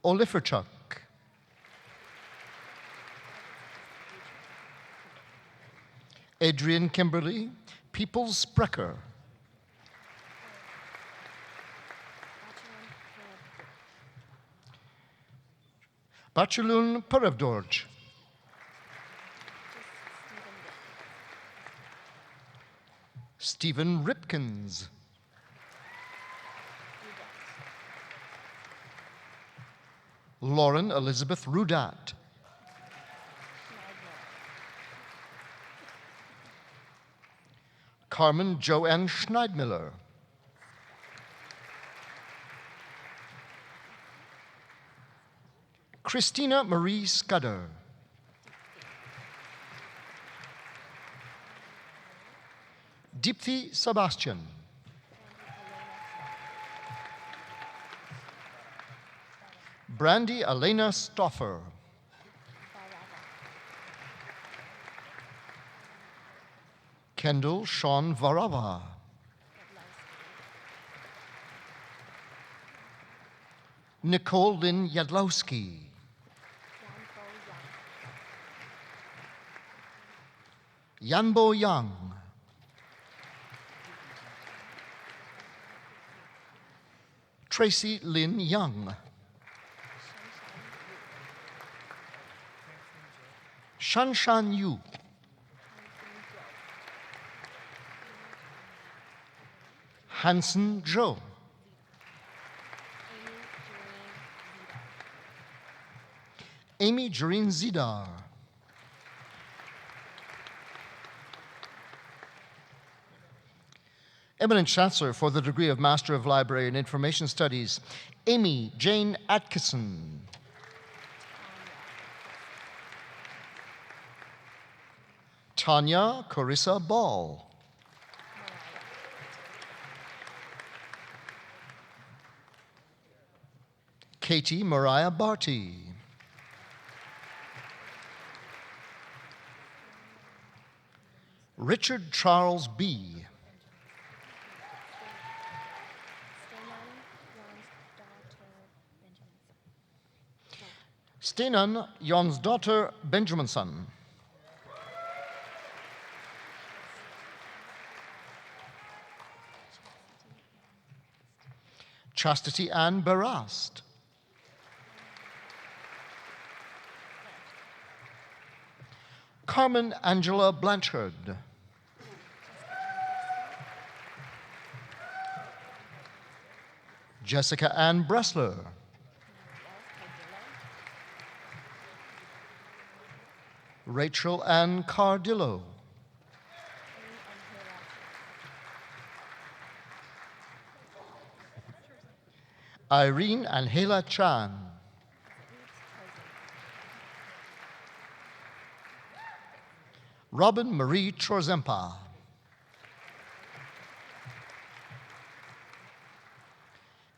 Oliferchuk. Adrian Kimberly Peoples Sprecher. Bachelun Perevdorj. Stephen Ripkins. Lauren Elizabeth Rudat. Carmen Joanne Schneidmiller. Christina Marie Scudder. Dipthi Sebastian. Brandy Elena Stoffer. Kendall Sean Varava. Nicole Lynn Yadlowski. Yanbo Yang. Tracy Lynn Young. Shanshan Yu. Hansen Zhou. Amy Jareen Zidar. Eminent Chancellor for the degree of Master of Library and Information Studies, Amy Jane Atkinson. Tanya Carissa Ball. Katie Mariah Barty. Richard Charles B. Stenan Jonsdottir Benjaminson. Chastity Ann Barast. Carmen Angela Blanchard. Jessica Ann Bressler. Rachel Ann Cardillo. Irene Angela Chan. Robin Marie Chorzempa.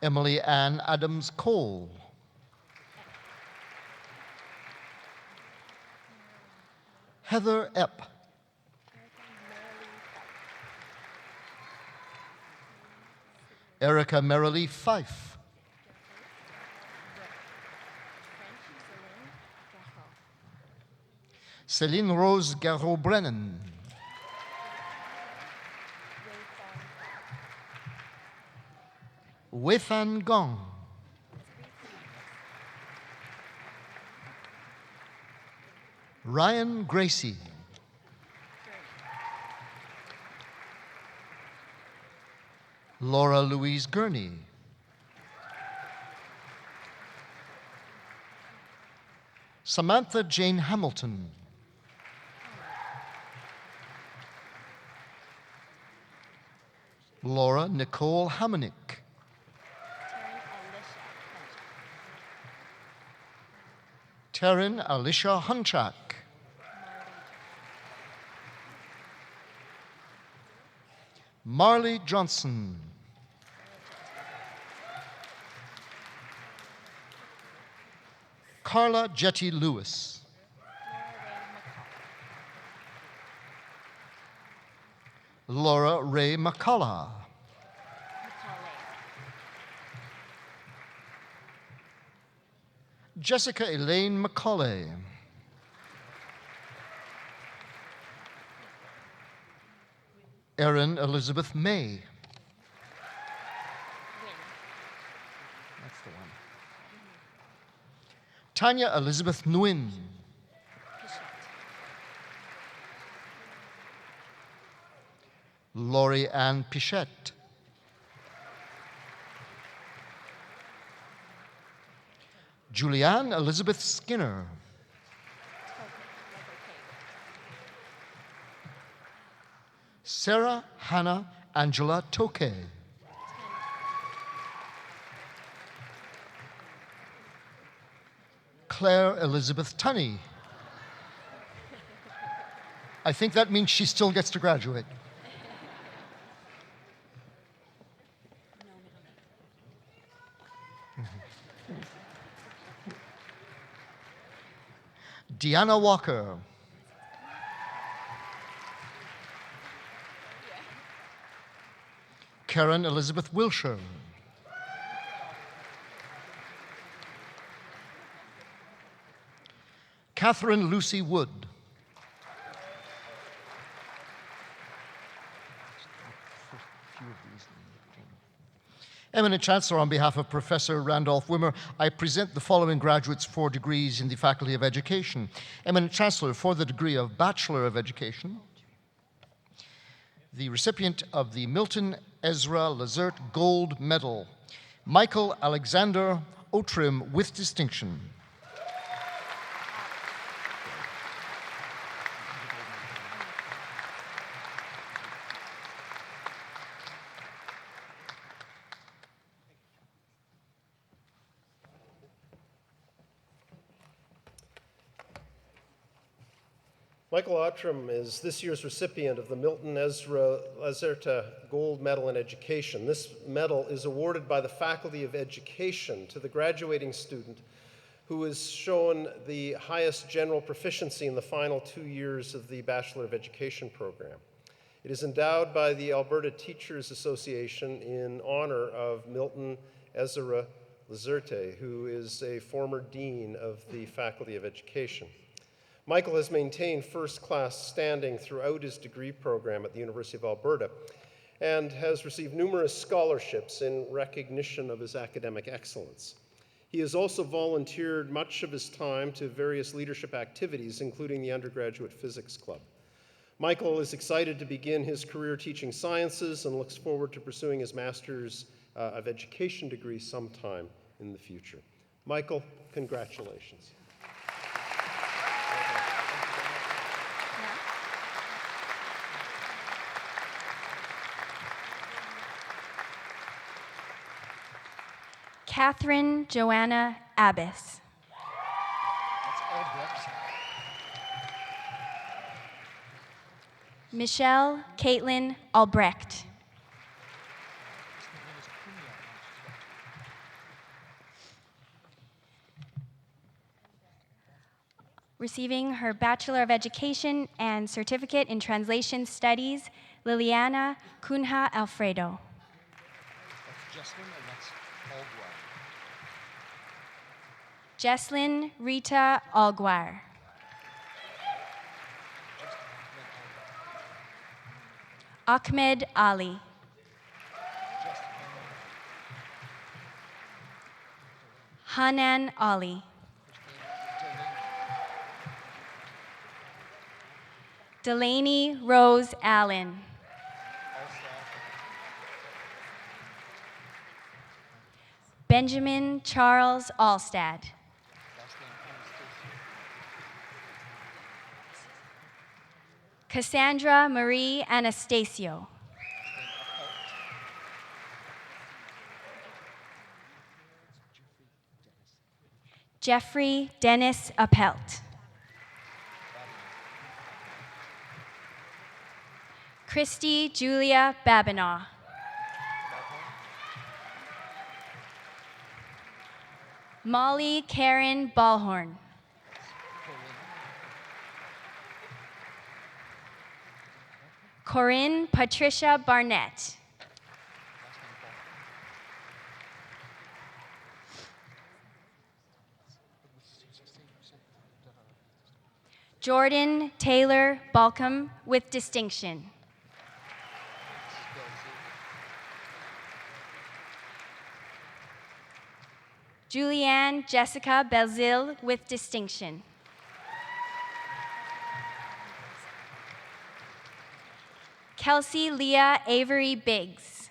Emily Ann Adams Cole. Heather Epp. Erica Merrilee Fife. Céline Rose Garraud-Brennan. Wei-Fan Gong. Ryan Gracie. Laura Louise Gurney. Samantha Jane Hamilton. Laura Nicole Hamonick. Taryn Alicia Hunchak. Marley Johnson. Carla Jetty Lewis. Laura Ray McCullough. Jessica Elaine McCauley. Erin Elizabeth May. That's the one. Tanya Elizabeth Nguyen. Laurie Ann Pichette. Julianne Elizabeth Skinner. Sarah Hannah Angela Toke. Claire Elizabeth Tunney. I think that means she still gets to graduate. Deanna Walker. Karen Elizabeth Wilshire. Catherine Lucy Wood. Eminent Chancellor, on behalf of Professor Randolph Wimmer, I present the following graduates for degrees in the Faculty of Education. Eminent Chancellor, for the degree of Bachelor of Education, the recipient of the Milton Ezra Lazert Gold Medal, Michael Alexander Outram with distinction. Michael Outram is this year's recipient of the Milton Ezra Lazerta Gold Medal in Education. This medal is awarded by the Faculty of Education to the graduating student who has shown the highest general proficiency in the final 2 years of the Bachelor of Education program. It is endowed by the Alberta Teachers Association in honor of Milton Ezra Lazerte, who is a former dean of the Faculty of Education. Michael has maintained first-class standing throughout his degree program at the University of Alberta and has received numerous scholarships in recognition of his academic excellence. He has also volunteered much of his time to various leadership activities, including the Undergraduate Physics Club. Michael is excited to begin his career teaching sciences and looks forward to pursuing his Master's of Education degree sometime in the future. Michael, congratulations. Catherine Joanna Abbas. Michelle Caitlin Albrecht. Receiving her Bachelor of Education and Certificate in Translation Studies, Liliana Cunha Alfredo. Jesslyn Rita Alguar. Ahmed Ali. Hanan Ali. Delaney Rose Allen. Benjamin Charles Alstad. Cassandra Marie Anastasio. Jeffrey Dennis Appelt. Christy Julia Babinaw. Molly Karen Ballhorn. Corinne Patricia Barnett. Jordan Taylor Balcom with distinction. Julianne Jessica Belzil with distinction. Kelsey Leah Avery Biggs.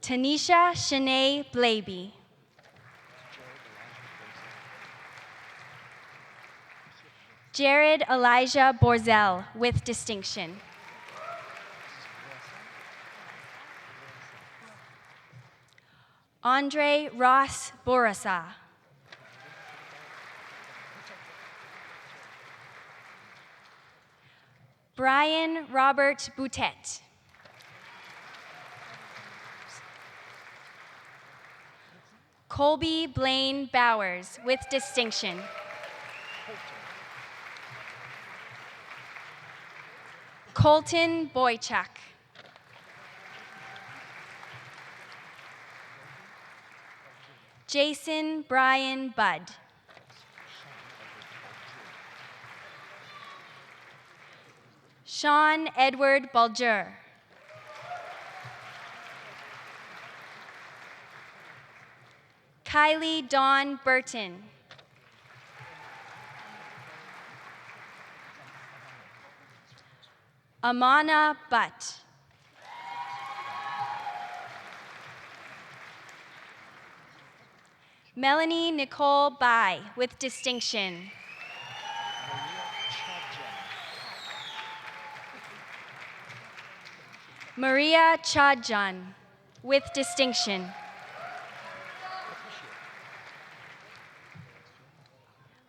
Tanisha Shanae Blaby. Jared Elijah Borzel with distinction. Andre Ross Borasa. Brian Robert Boutet. Colby Blaine Bowers with distinction. Colton Boychuk. Jason Brian Budd. Sean Edward Bulger. Kylie Dawn Burton. Amana Butt. Melanie Nicole Bai with distinction. Maria Chadjan with distinction.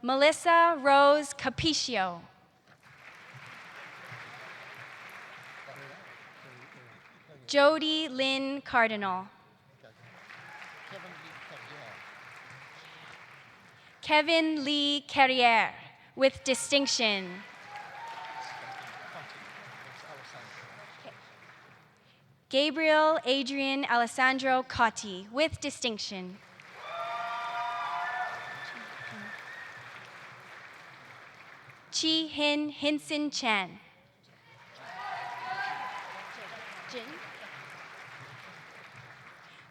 Melissa Rose Capicio. Jody Lynn Cardinal. Kevin Lee Carriere with distinction. Gabriel Adrian Alessandro Cotti with distinction. Chi Hin Hinson Chan.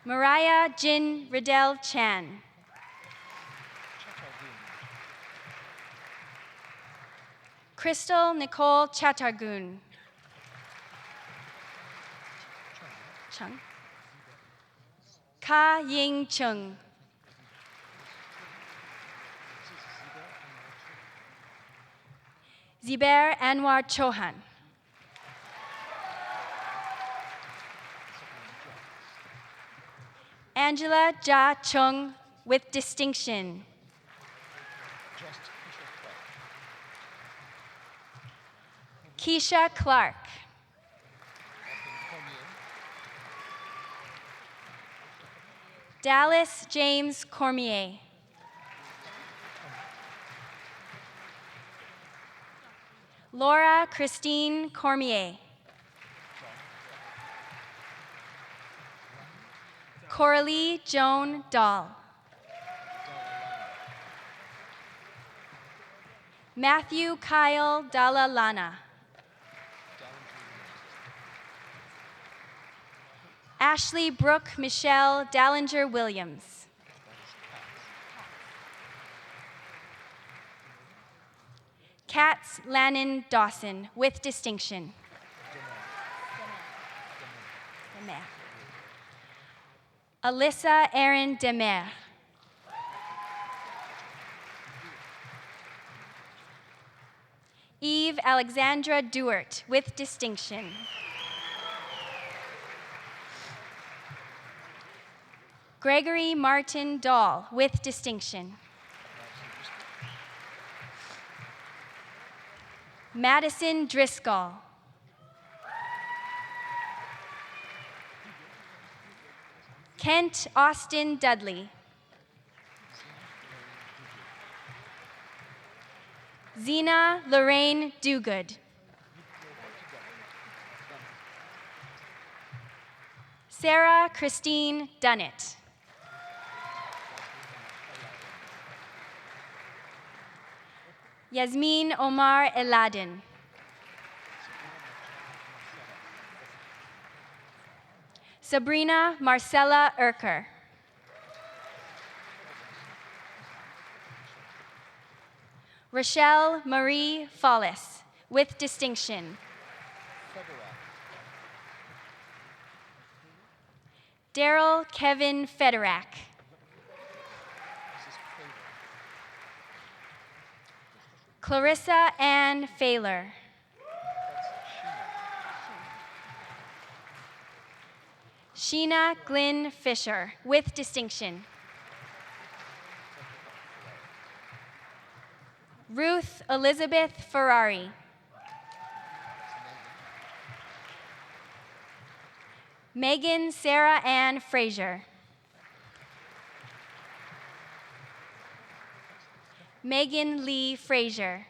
Mariah Jin Riddell Chan. Crystal Nicole Chattargoon. Chung. Ka Ying Chung. Ziber Anwar Chauhan. Angela Ja Chung with distinction. Keisha Clark. Dallas James Cormier. Laura Christine Cormier. Coralie Joan Dahl. Matthew Kyle Dalalana. Ashley Brooke Michelle Dallinger Williams. Katz Lannon Dawson with distinction. Alyssa Erin Demer. Eve Alexandra Duert with distinction. Gregory Martin Dahl with distinction. Madison Driscoll. Kent Austin Dudley. Zena Lorraine Dugood. Sarah Christine Dunnett. Yasmin Omar Eladin. Sabrina Marcella Urker. Rochelle Marie Follis with distinction. Daryl Kevin Federak. Clarissa Ann Failer. Sheena Glynn Fisher, with distinction. Ruth Elizabeth Ferrari. Megan Sarah Ann Frazier. Megan Lee Frazier.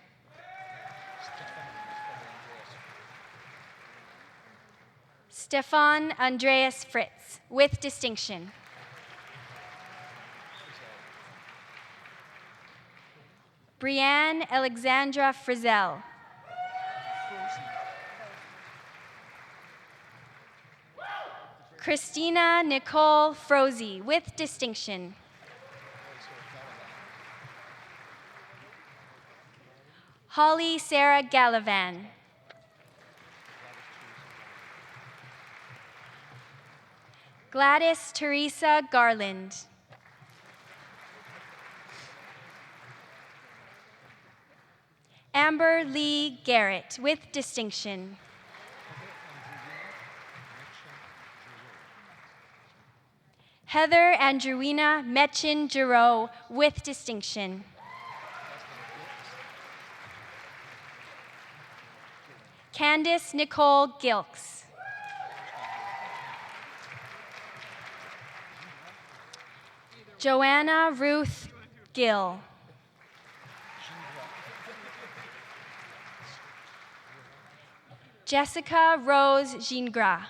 Stefan Andreas Fritz, with distinction. Brianne Alexandra Frizzell. Christina Nicole Frozy, with distinction. Holly Sarah Gallivan. Gladys Teresa Garland. Amber Lee Garrett, with distinction. Heather Andrewina Metchin Giroux, with distinction. Candice Nicole Gilks. Joanna Ruth Gill. Jessica Rose Gingras,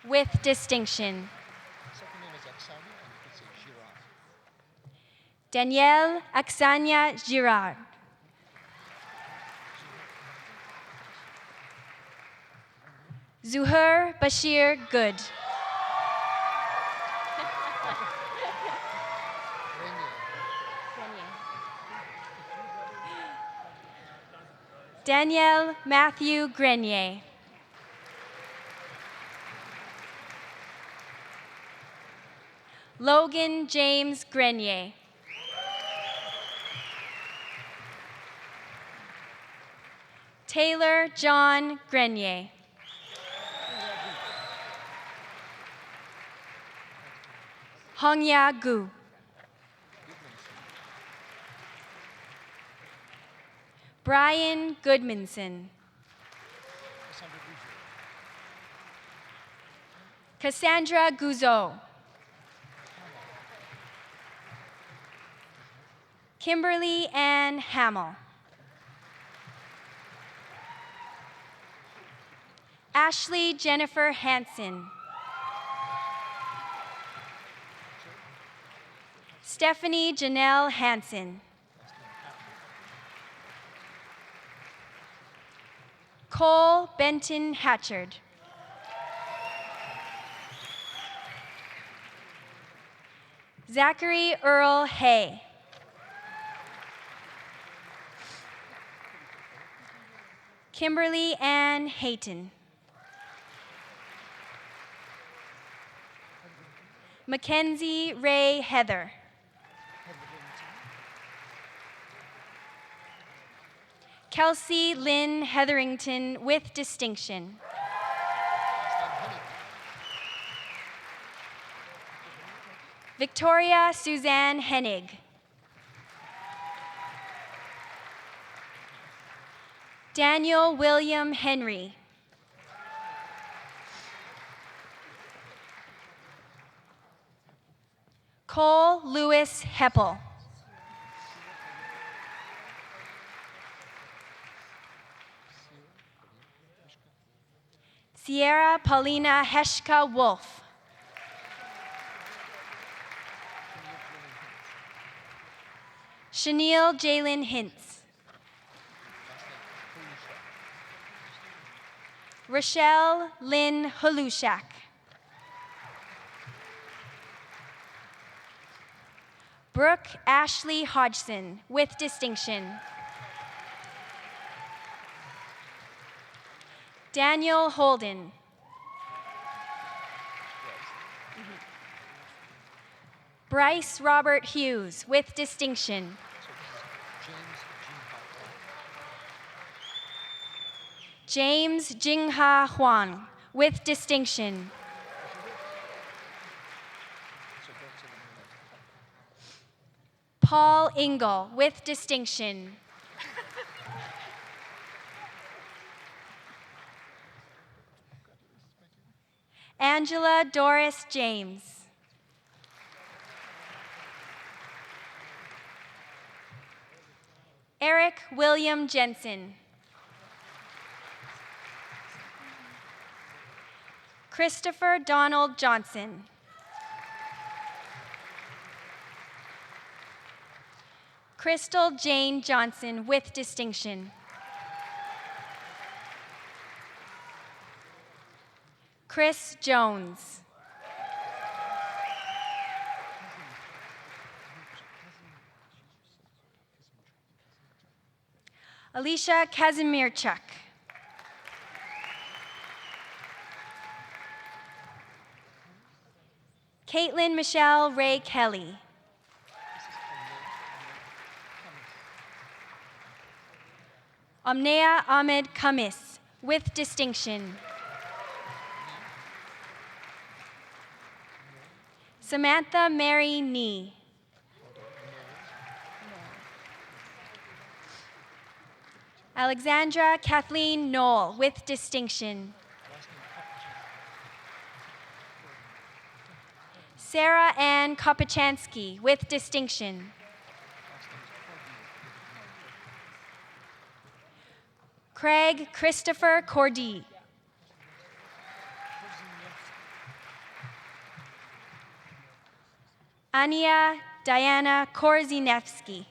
with distinction. Danielle Aksania Girard. Zuhur Bashir Good. Danielle Matthew Grenier. Logan James Grenier. Taylor John Grenier. Hongya Gu. Brian Goodmanson. Cassandra Guzzo. Kimberly Ann Hamill. Ashley Jennifer Hansen. Stephanie Janelle Hansen. Cole Benton Hatchard. Zachary Earl Hay. Kimberly Ann Hayton. Mackenzie Ray Heather. Kelsey Lynn Hetherington, with distinction. Victoria Suzanne Hennig. Daniel William Henry. Cole Lewis Heppel. Sierra Paulina Heshka Wolf. Shaniel Jalen Hintz. Rochelle Lynn Holushak. Brooke Ashley Hodgson, with distinction. Daniel Holden. Bryce Robert Hughes, with distinction. James Jingha Huang, with distinction. Paul Ingle, with distinction. Angela Doris James. Eric William Jensen. Christopher Donald Johnson. Crystal Jane Johnson, with distinction. Chris Jones. Alicia Kazimirchuk. Caitlin Michelle Ray Kelly. Omnea Ahmed Kamis, with distinction. Samantha Mary Nee. Alexandra Kathleen Knoll, with distinction. Sarah Ann Kopachansky, with distinction. Craig Christopher Cordy. Ania Diana Korzinevsky.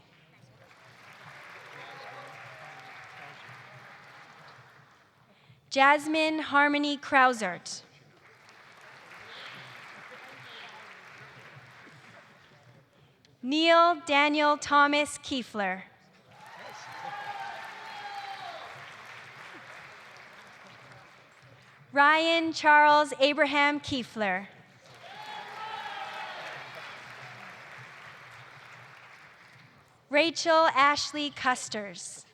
Jasmine Harmony Krausert. Neil Daniel Thomas Kiefler. Ryan Charles Abraham Kiefler. Rachel Ashley Custers.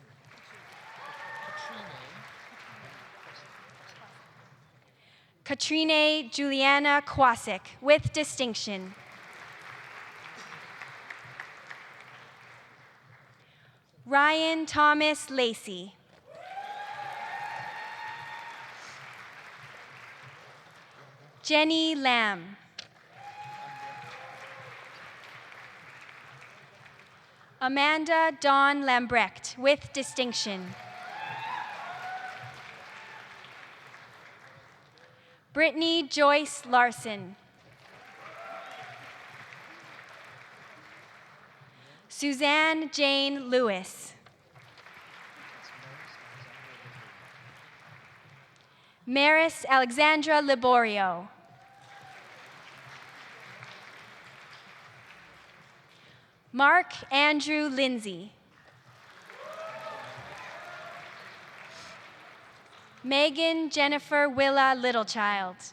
Katrine Juliana Kwasik, with distinction. Ryan Thomas Lacey. Jenny Lamb. Amanda Dawn Lambrecht, with distinction. Brittany Joyce Larson. Suzanne Jane Lewis. Maris Alexandra Liborio. Mark Andrew Lindsay. Megan Jennifer Willa Littlechild.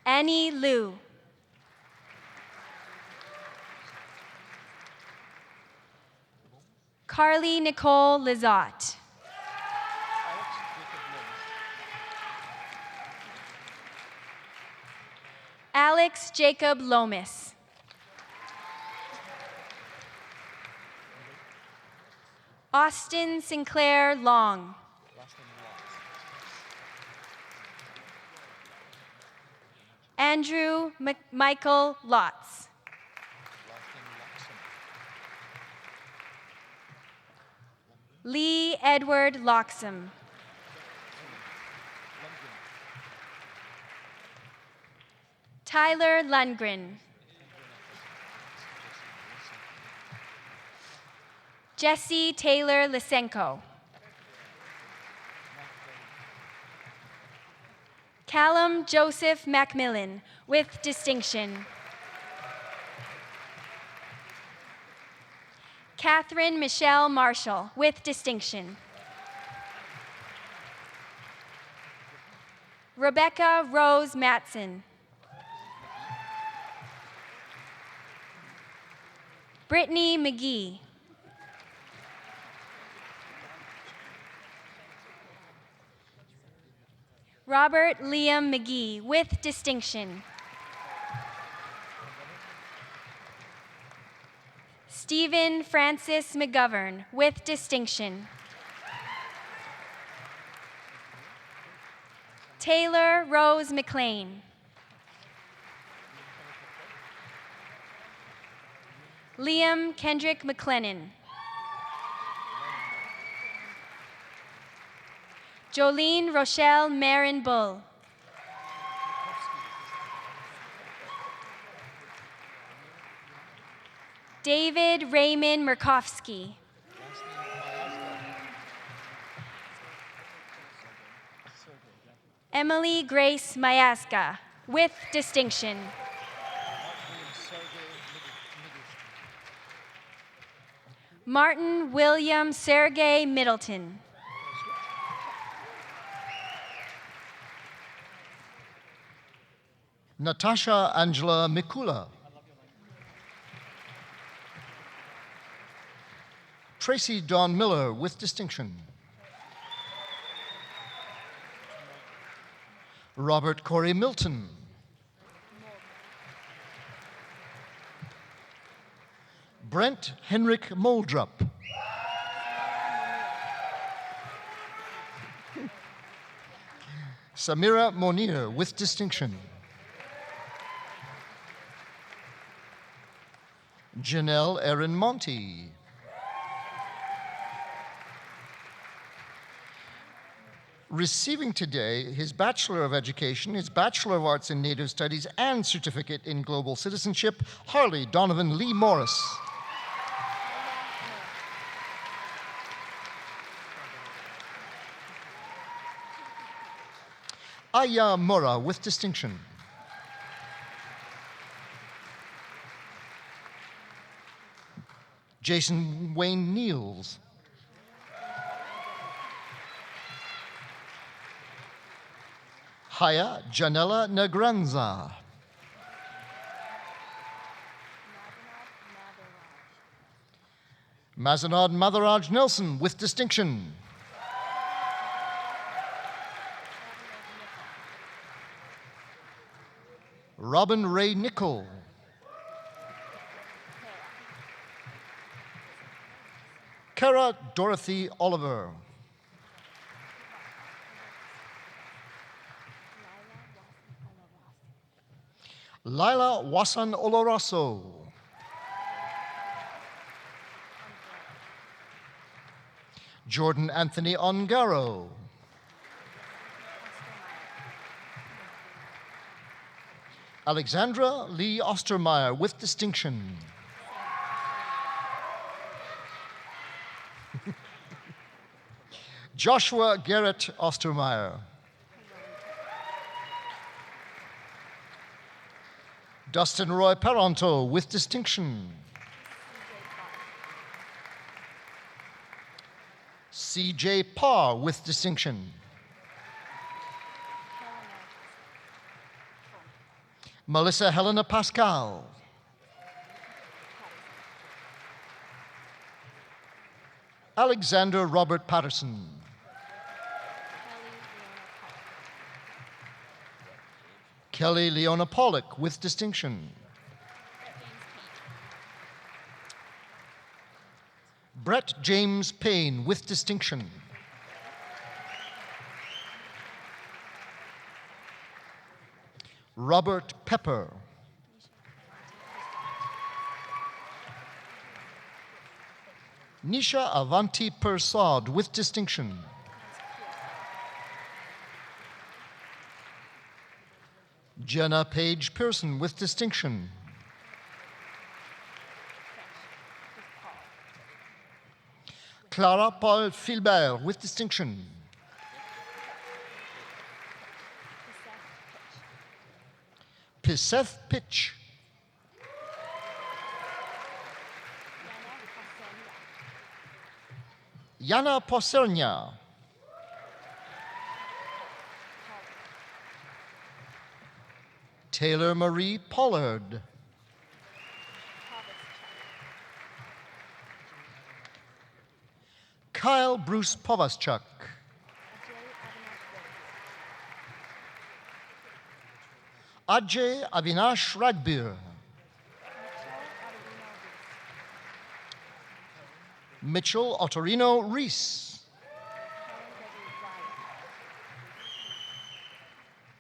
Annie Liu. Carly Nicole Lizotte. Alex Jacob Lomas. Austin Sinclair Long. Andrew Michael Lotz. Lee Edward Loxham. Tyler Lundgren. Jesse Taylor Lysenko. Callum Joseph Macmillan, with distinction. Catherine Michelle Marshall, with distinction. Rebecca Rose Matson. Brittany McGee. Robert Liam McGee with distinction. Stephen Francis McGovern with distinction. Taylor Rose McLean. Liam Kendrick McLennan. Jolene Rochelle Marin Bull. David Raymond Murkowski. Emily Grace Mayaska with distinction. Martin William Sergey Middleton. Natasha Angela Mikula. Tracy Dawn Miller with distinction. Robert Corey Milton. Brent Henrik Moldrup. Samira Monir with distinction. Janelle Erin Monty. Receiving today his Bachelor of Education, his Bachelor of Arts in Native Studies, and Certificate in Global Citizenship, Harley Donovan Lee Morris. Aya Mora with distinction. Jason Wayne Niels. Haya Janella Negranza. Mazanad Matharaj Nelson with distinction. Robin Ray Nichol. Kara Dorothy Oliver. Lila Wasan Oloroso. Jordan Anthony Ongaro. Alexandra Lee Ostermeyer with distinction. Joshua Garrett Ostermeyer. Dustin Roy Paranto with distinction. C.J. Parr with distinction. Melissa Helena Pascal. Alexander Robert Patterson. Kelly Leona Pollock with distinction. Brett James Payne with distinction. Robert Pepper. Nisha Avanti Persad with distinction. Jenna Page Pearson with distinction. Clara Paul Filbert with distinction. Piseth Pitch. Yana Poselnia. Taylor Marie Pollard. Kyle Bruce Povaschuk. Ajay Avinash Ragbir. Mitchell Ottorino Reese.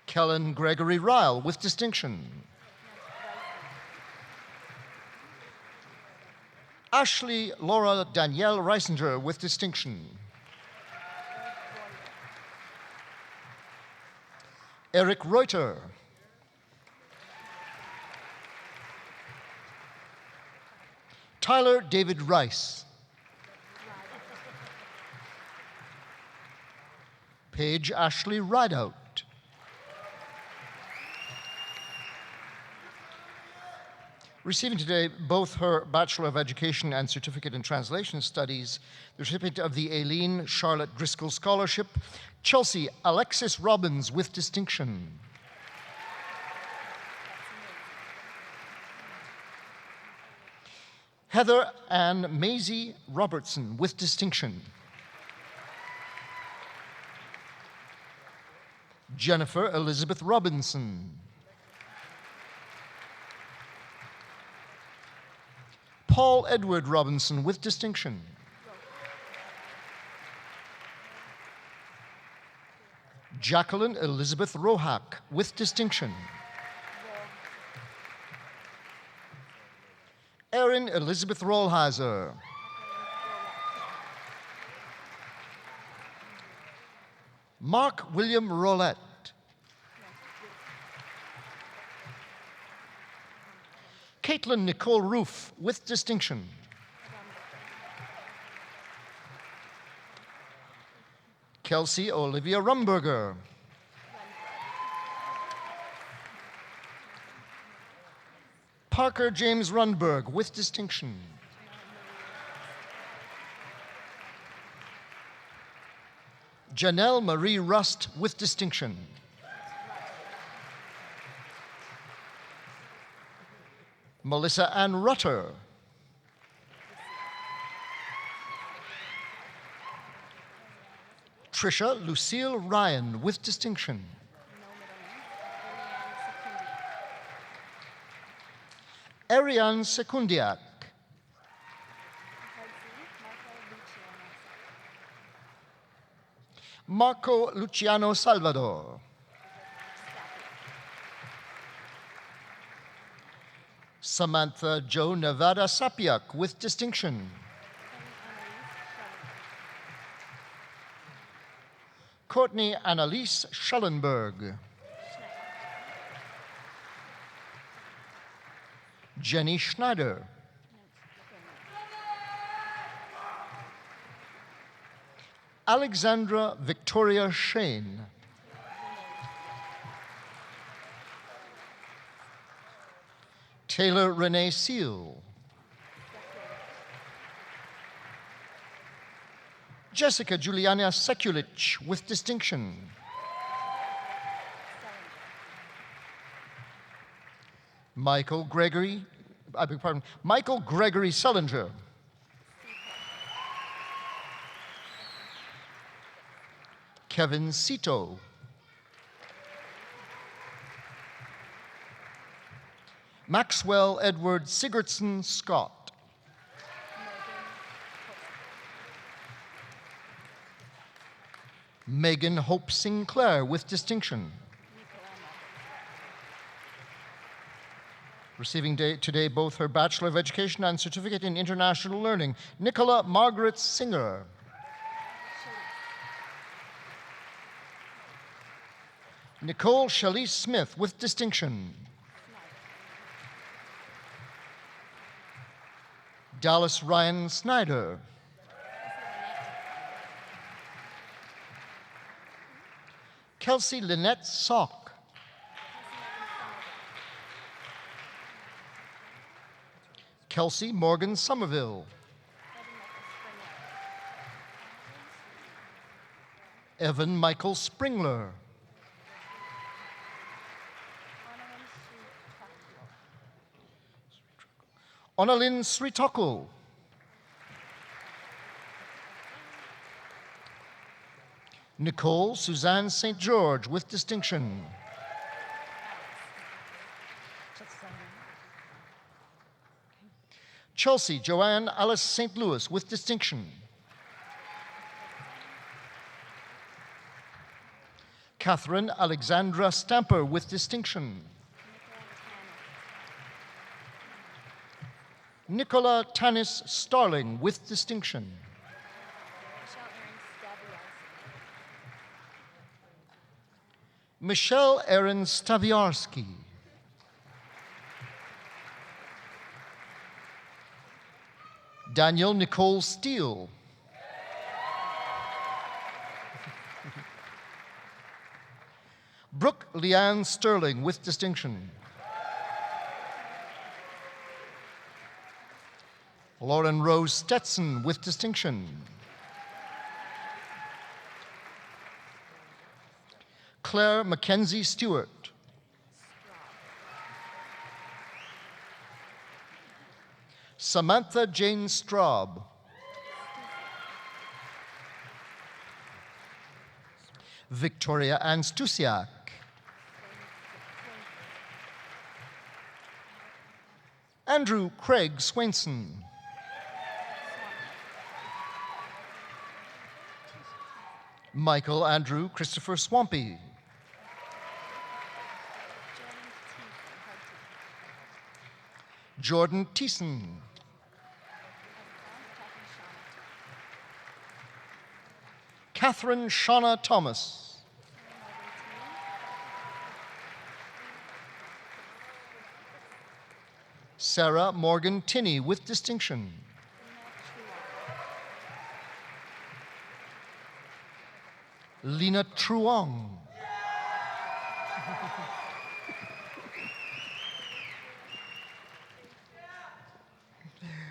Kellen Gregory Ryle with distinction. Ashley Laura Danielle Reisinger with distinction. Eric Reuter. Tyler David Rice. Paige Ashley Rideout. Receiving today both her Bachelor of Education and Certificate in Translation Studies, the recipient of the Aileen Charlotte Driscoll Scholarship, Chelsea Alexis Robbins with distinction. Heather Ann Maisie Robertson with distinction. Jennifer Elizabeth Robinson. Paul Edward Robinson with distinction. Jacqueline Elizabeth Rohack with distinction. Erin Elizabeth Rollheiser. Mark William Rollette. Caitlin Nicole Roof with distinction. Kelsey Olivia Rumberger. Parker James Runberg with distinction. Janelle Marie Rust with distinction. Melissa Ann Rutter. Trisha Lucille Ryan with distinction. Ariane Secundiak. Marco Luciano Salvador. Samantha Jo Nevada Sapiak with distinction. Courtney Annalise Schellenberg. Jenny Schneider. Alexandra Victoria Shane. Taylor Renee Seal. Jessica Juliana Sekulich with distinction. Michael Gregory Sullinger. Kevin Cito. Maxwell Edward Sigurdsson Scott. Megan Hope Sinclair with distinction. Receiving today both her Bachelor of Education and Certificate in International Learning, Nicola Margaret Singer. Nicole Shelley Smith with distinction. Dallas Ryan Snyder. Kelsey Lynette Sock. Kelsey Morgan Somerville. Evan Michael Springler. Onalyn Sritokul. Nicole Suzanne St. George with distinction. Chelsea Joanne Alice St. Louis with distinction. Catherine Alexandra Stamper with distinction. Nicola Tanis Starling with distinction. Michelle Erin Staviarski. Daniel Nicole Steele. Brooke Leanne Sterling with distinction. Lauren Rose Stetson with distinction. Claire Mackenzie Stewart. Samantha Jane Straub. Victoria Ann Stusiak. Andrew Craig Swainson. Michael Andrew Christopher Swampy. Jordan Thiessen. Catherine Shauna Thomas. Sarah Morgan Tinney with distinction. Lena Truong.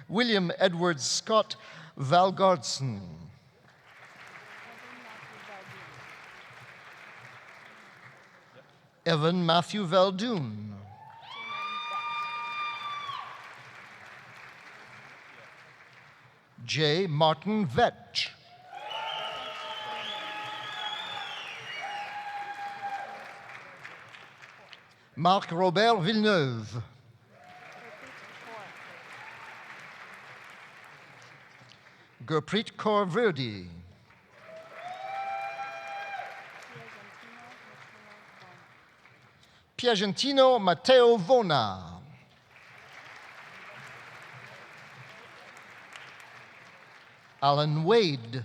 William Edward Scott Valgardson. Evan Matthew Valdoon. J. Martin Vetch. Marc Robert Villeneuve. Gurpreet Kaur Virdi. Piagentino Matteo Vona. Alan Wade.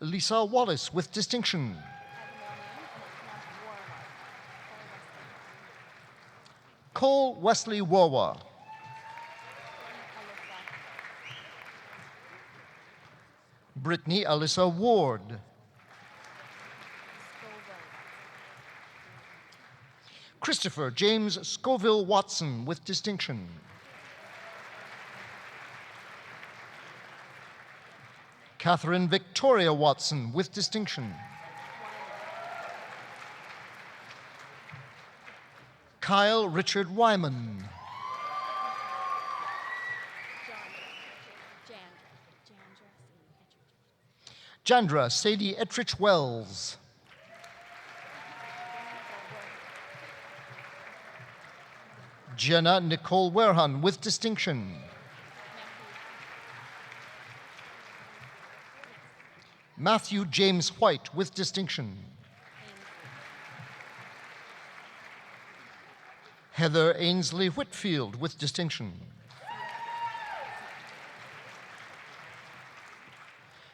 Lisa Wallace with distinction. Cole Wesley Wawa. Brittany Alyssa Ward. Christopher James Scoville Watson with distinction. Catherine Victoria Watson with distinction. Kyle Richard Wyman. Jandra Sadie Ettrich Wells. Jenna Nicole Werhan with distinction. Matthew James White with distinction. Heather Ainsley Whitfield with distinction.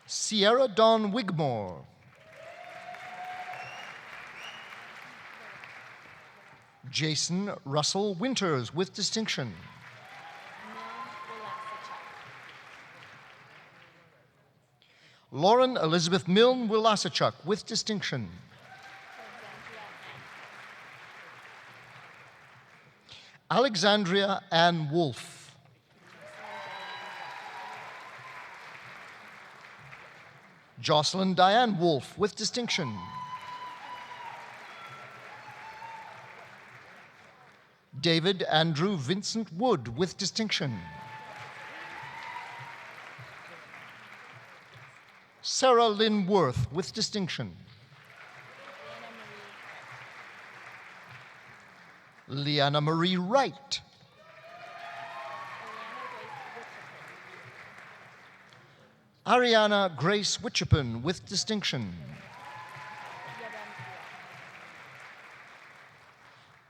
Sierra Dawn Wigmore. Jason Russell Winters with distinction. Lauren Elizabeth Milne Wilasachuk with distinction. Alexandria Ann Wolfe. Jocelyn Diane Wolfe with distinction. David Andrew Vincent Wood with distinction. Sarah Lynn Worth with distinction. Leanna Marie Wright. Ariana Grace Witchepin with distinction.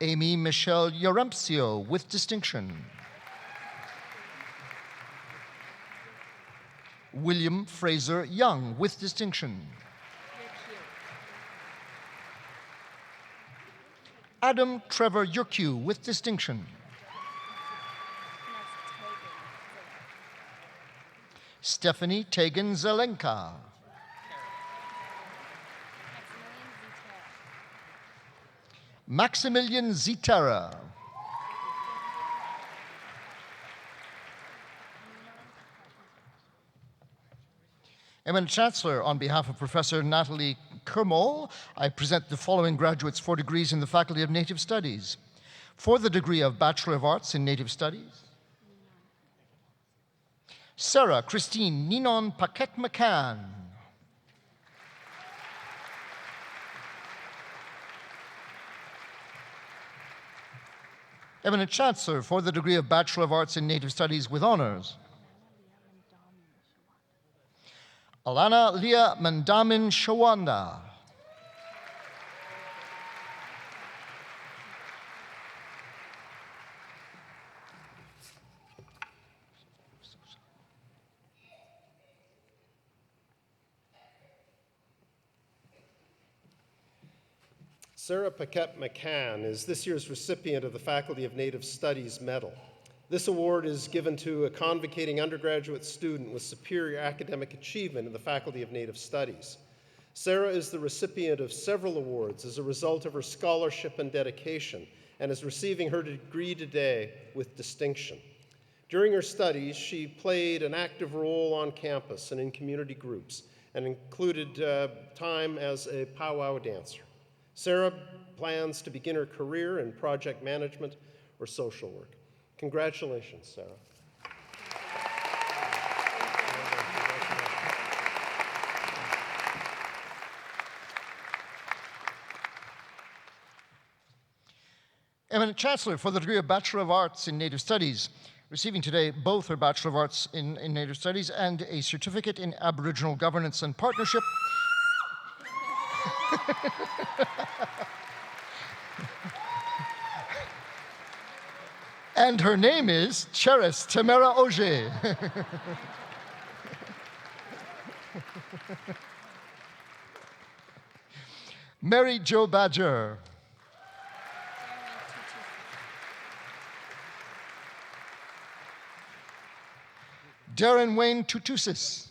Amy Michelle Yarempsio with distinction. William Fraser Young with distinction. Adam Trevor Yurkew with distinction. Stephanie Tegan Zelenka. Maximilian Zitera. Eminent Chancellor, on behalf of Professor Natalie Kermol, I present the following graduates for degrees in the Faculty of Native Studies. For the degree of Bachelor of Arts in Native Studies, Sarah Christine Ninon Paquette McCann. Eminent Chancellor, for the degree of Bachelor of Arts in Native Studies with honors, Alana Leah Mandamin Shawanda. Sarah Paquette McCann is this year's recipient of the Faculty of Native Studies Medal. This award is given to a convocating undergraduate student with superior academic achievement in the Faculty of Native Studies. Sarah is the recipient of several awards as a result of her scholarship and dedication, and is receiving her degree today with distinction. During her studies, she played an active role on campus and in community groups, and included time as a powwow dancer. Sarah plans to begin her career in project management or social work. Congratulations, Sarah. Eminent Chancellor, for the degree of Bachelor of Arts in Native Studies, receiving today both her Bachelor of Arts in Native Studies and a certificate in Aboriginal Governance and Partnership. And her name is Cheris Tamara Auger. Mary Jo Badger. Darren Wayne Tutusis.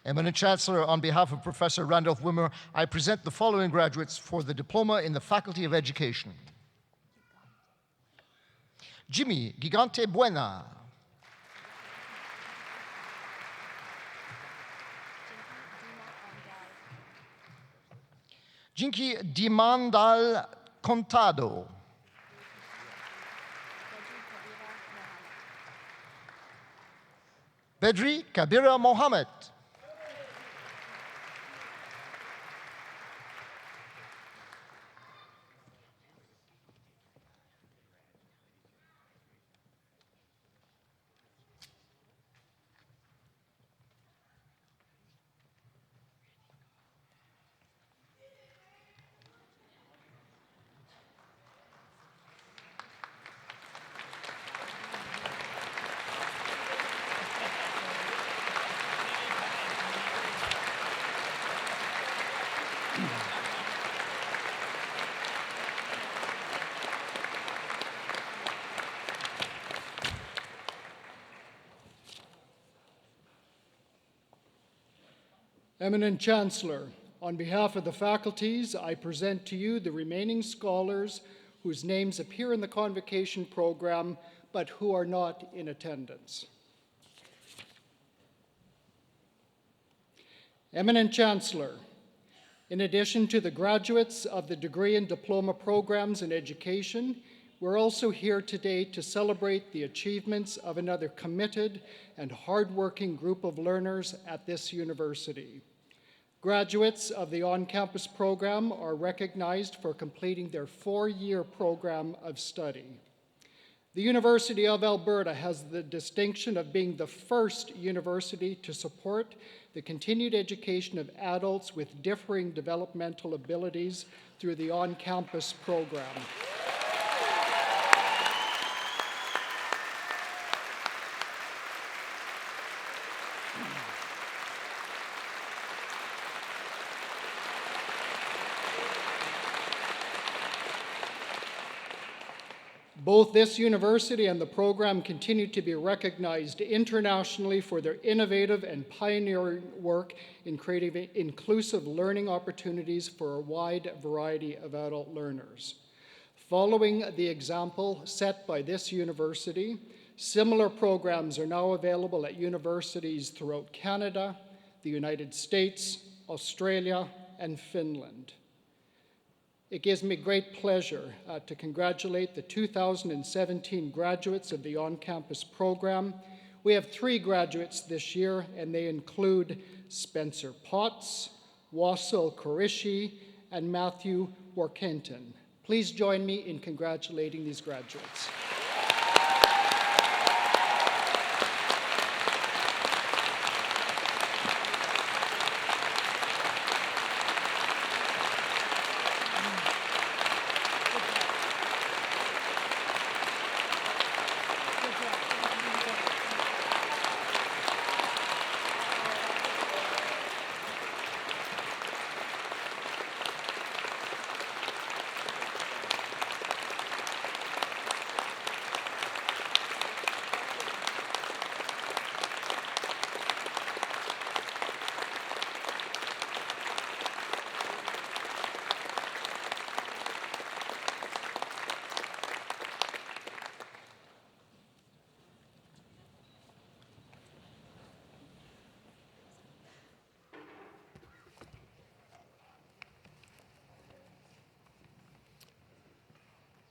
Eminent Chancellor, on behalf of Professor Randolph Wimmer, I present the following graduates for the Diploma in the Faculty of Education. Jimmy Gigante Buena. Jinky Dimandal Contado. Bedri Kabira Mohammed. Eminent Chancellor, on behalf of the faculties, I present to you the remaining scholars whose names appear in the convocation program, but who are not in attendance. Eminent Chancellor, in addition to the graduates of the degree and diploma programs in education, we're also here today to celebrate the achievements of another committed and hardworking group of learners at this university. Graduates of the on-campus program are recognized for completing their 4-year program of study. The University of Alberta has the distinction of being the first university to support the continued education of adults with differing developmental abilities through the on-campus program. Both this university and the program continue to be recognized internationally for their innovative and pioneering work in creating inclusive learning opportunities for a wide variety of adult learners. Following the example set by this university, similar programs are now available at universities throughout Canada, the United States, Australia, and Finland. It gives me great pleasure to congratulate the 2017 graduates of the on-campus program. We have 3 graduates this year, and they include Spencer Potts, Wasil Qureshi, and Matthew Warkentin. Please join me in congratulating these graduates.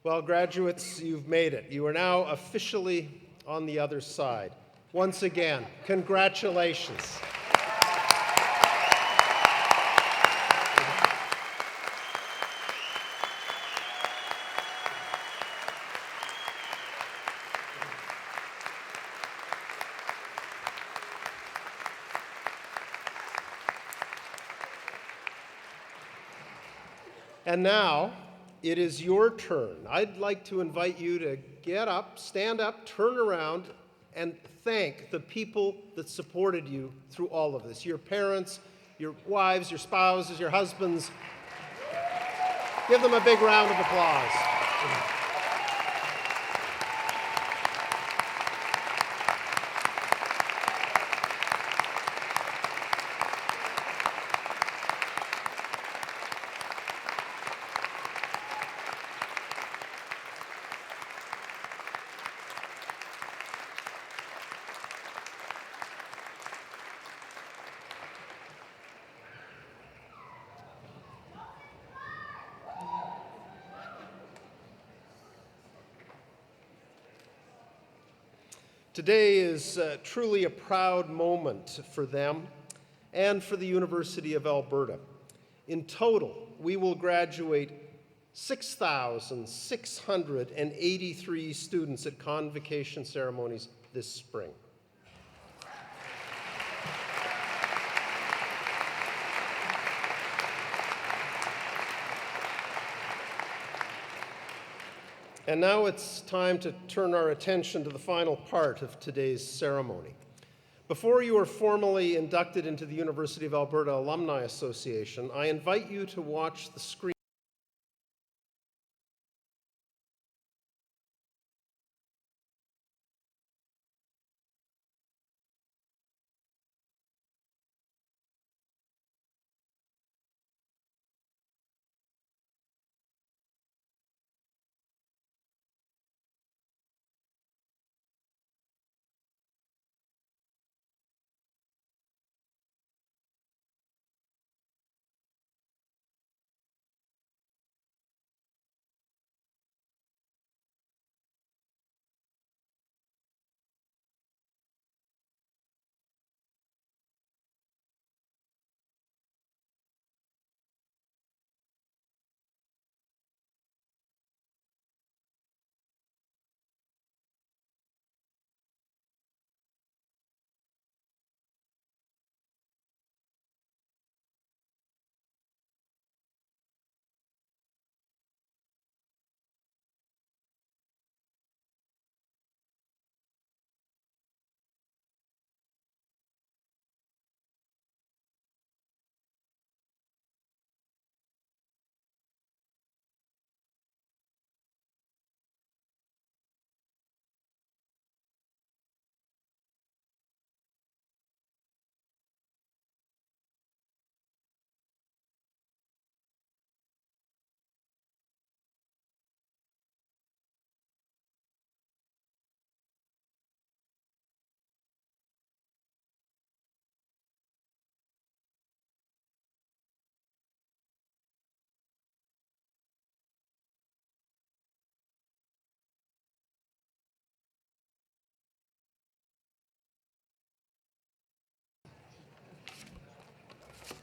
Well, graduates, you've made it. You are now officially on the other side. Once again, congratulations. And now, it is your turn. I'd like to invite you to get up, stand up, turn around, and thank the people that supported you through all of this. Your parents, your wives, your spouses, your husbands. Give them a big round of applause. Today is truly a proud moment for them and for the University of Alberta. In total, we will graduate 6,683 students at Convocation ceremonies this spring. And now it's time to turn our attention to the final part of today's ceremony. Before you are formally inducted into the University of Alberta Alumni Association, I invite you to watch the screen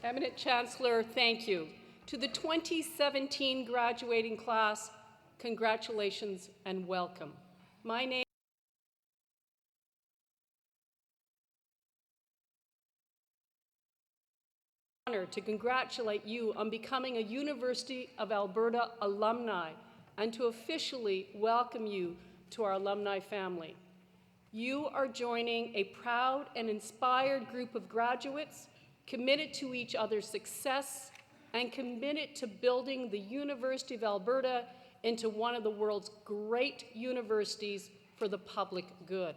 Eminent Chancellor, thank you. To the 2017 graduating class, congratulations and welcome. My name honor to congratulate you on becoming a University of Alberta alumni and to officially welcome you to our alumni family. You are joining a proud and inspired group of graduates committed to each other's success and committed to building the University of Alberta into one of the world's great universities for the public good.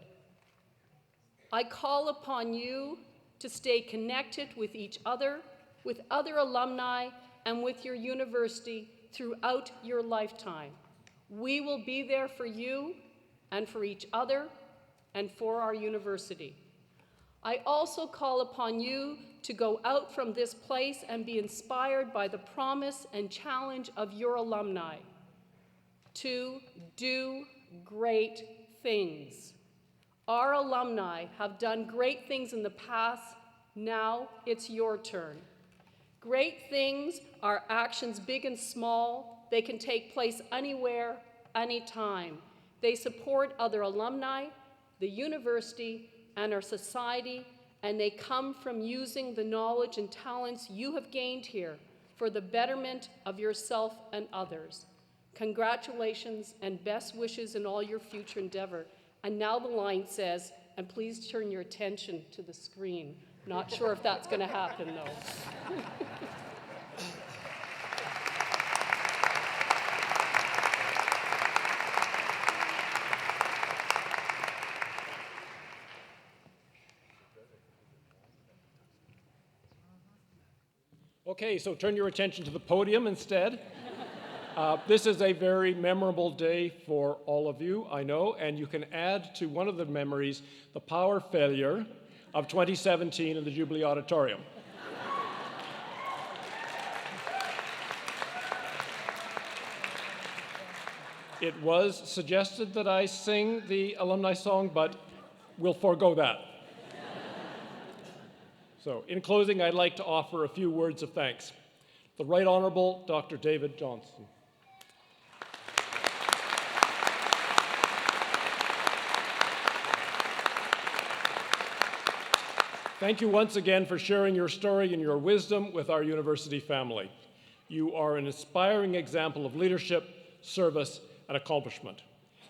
I call upon you to stay connected with each other, with other alumni, and with your university throughout your lifetime. We will be there for you and for each other and for our university. I also call upon you to go out from this place and be inspired by the promise and challenge of your alumni to do great things. Our alumni have done great things in the past. Now it's your turn. Great things are actions big and small. They can take place anywhere, anytime. They support other alumni, the university, and our society, and they come from using the knowledge and talents you have gained here for the betterment of yourself and others. Congratulations and best wishes in all your future endeavor. And now the line says, and please turn your attention to the screen. Not sure if that's going to happen, though. Okay, so turn your attention to the podium instead. This is a very memorable day for all of you, I know, and you can add to one of the memories the power failure of 2017 in the Jubilee Auditorium. It was suggested that I sing the alumni song, but we'll forego that. So, in closing, I'd like to offer a few words of thanks. The Right Honourable Dr. David Johnston. Thank you once again for sharing your story and your wisdom with our university family. You are an inspiring example of leadership, service, and accomplishment.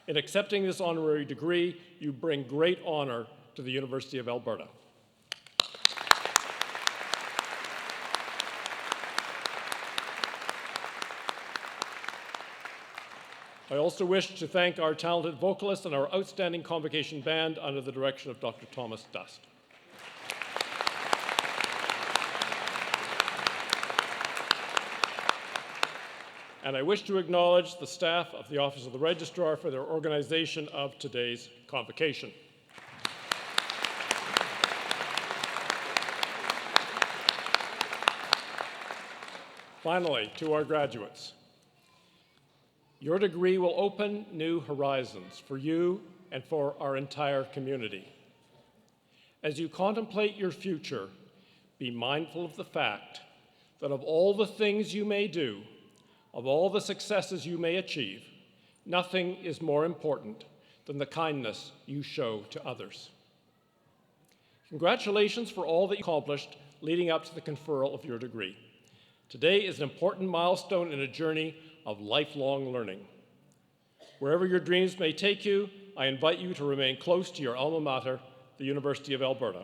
In accepting this honorary degree, you bring great honor to the University of Alberta. I also wish to thank our talented vocalist and our outstanding Convocation band under the direction of Dr. Thomas Dust. And I wish to acknowledge the staff of the Office of the Registrar for their organization of today's convocation. Finally, to our graduates. Your degree will open new horizons for you and for our entire community. As you contemplate your future, be mindful of the fact that of all the things you may do, of all the successes you may achieve, nothing is more important than the kindness you show to others. Congratulations for all that you accomplished leading up to the conferral of your degree. Today is an important milestone in a journey of lifelong learning. Wherever your dreams may take you, I invite you to remain close to your alma mater, the University of Alberta.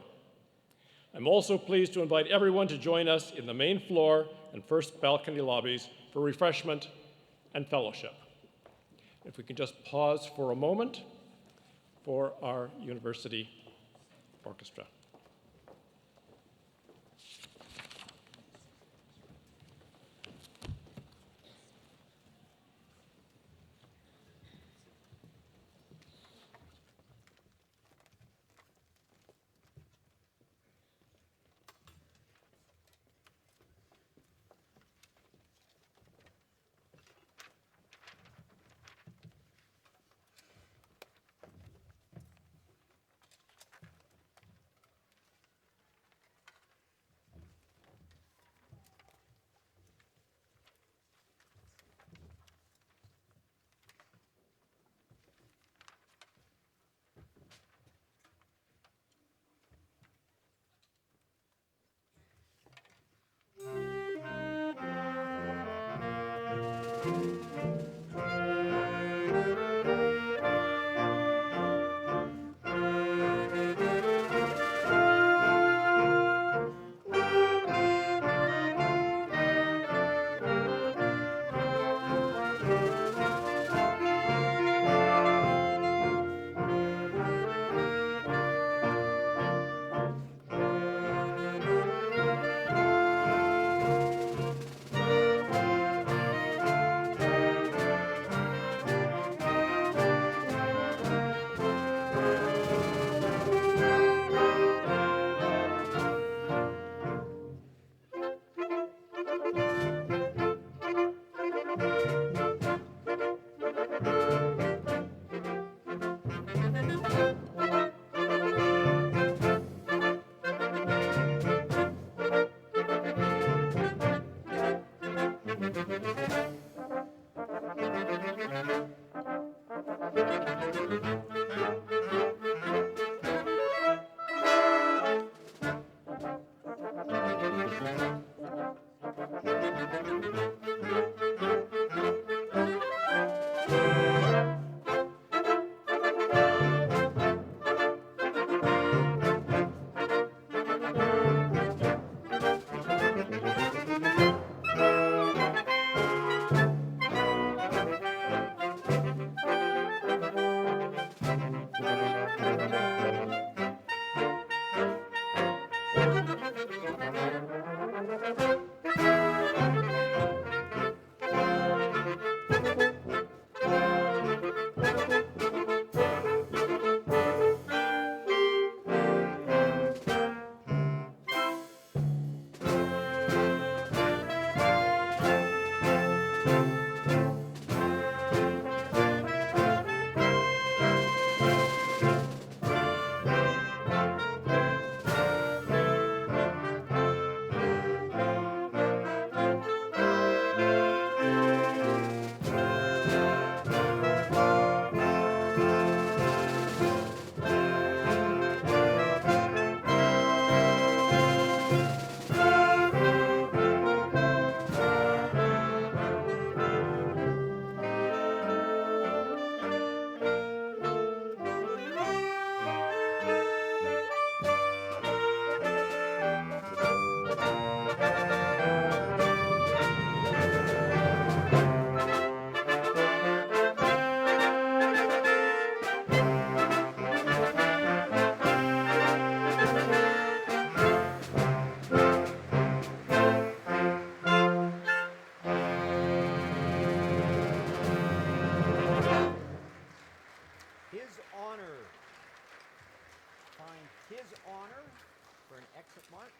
I'm also pleased to invite everyone to join us in the main floor and first balcony lobbies for refreshment and fellowship. If we can just pause for a moment for our university orchestra. His honor for an exit mark.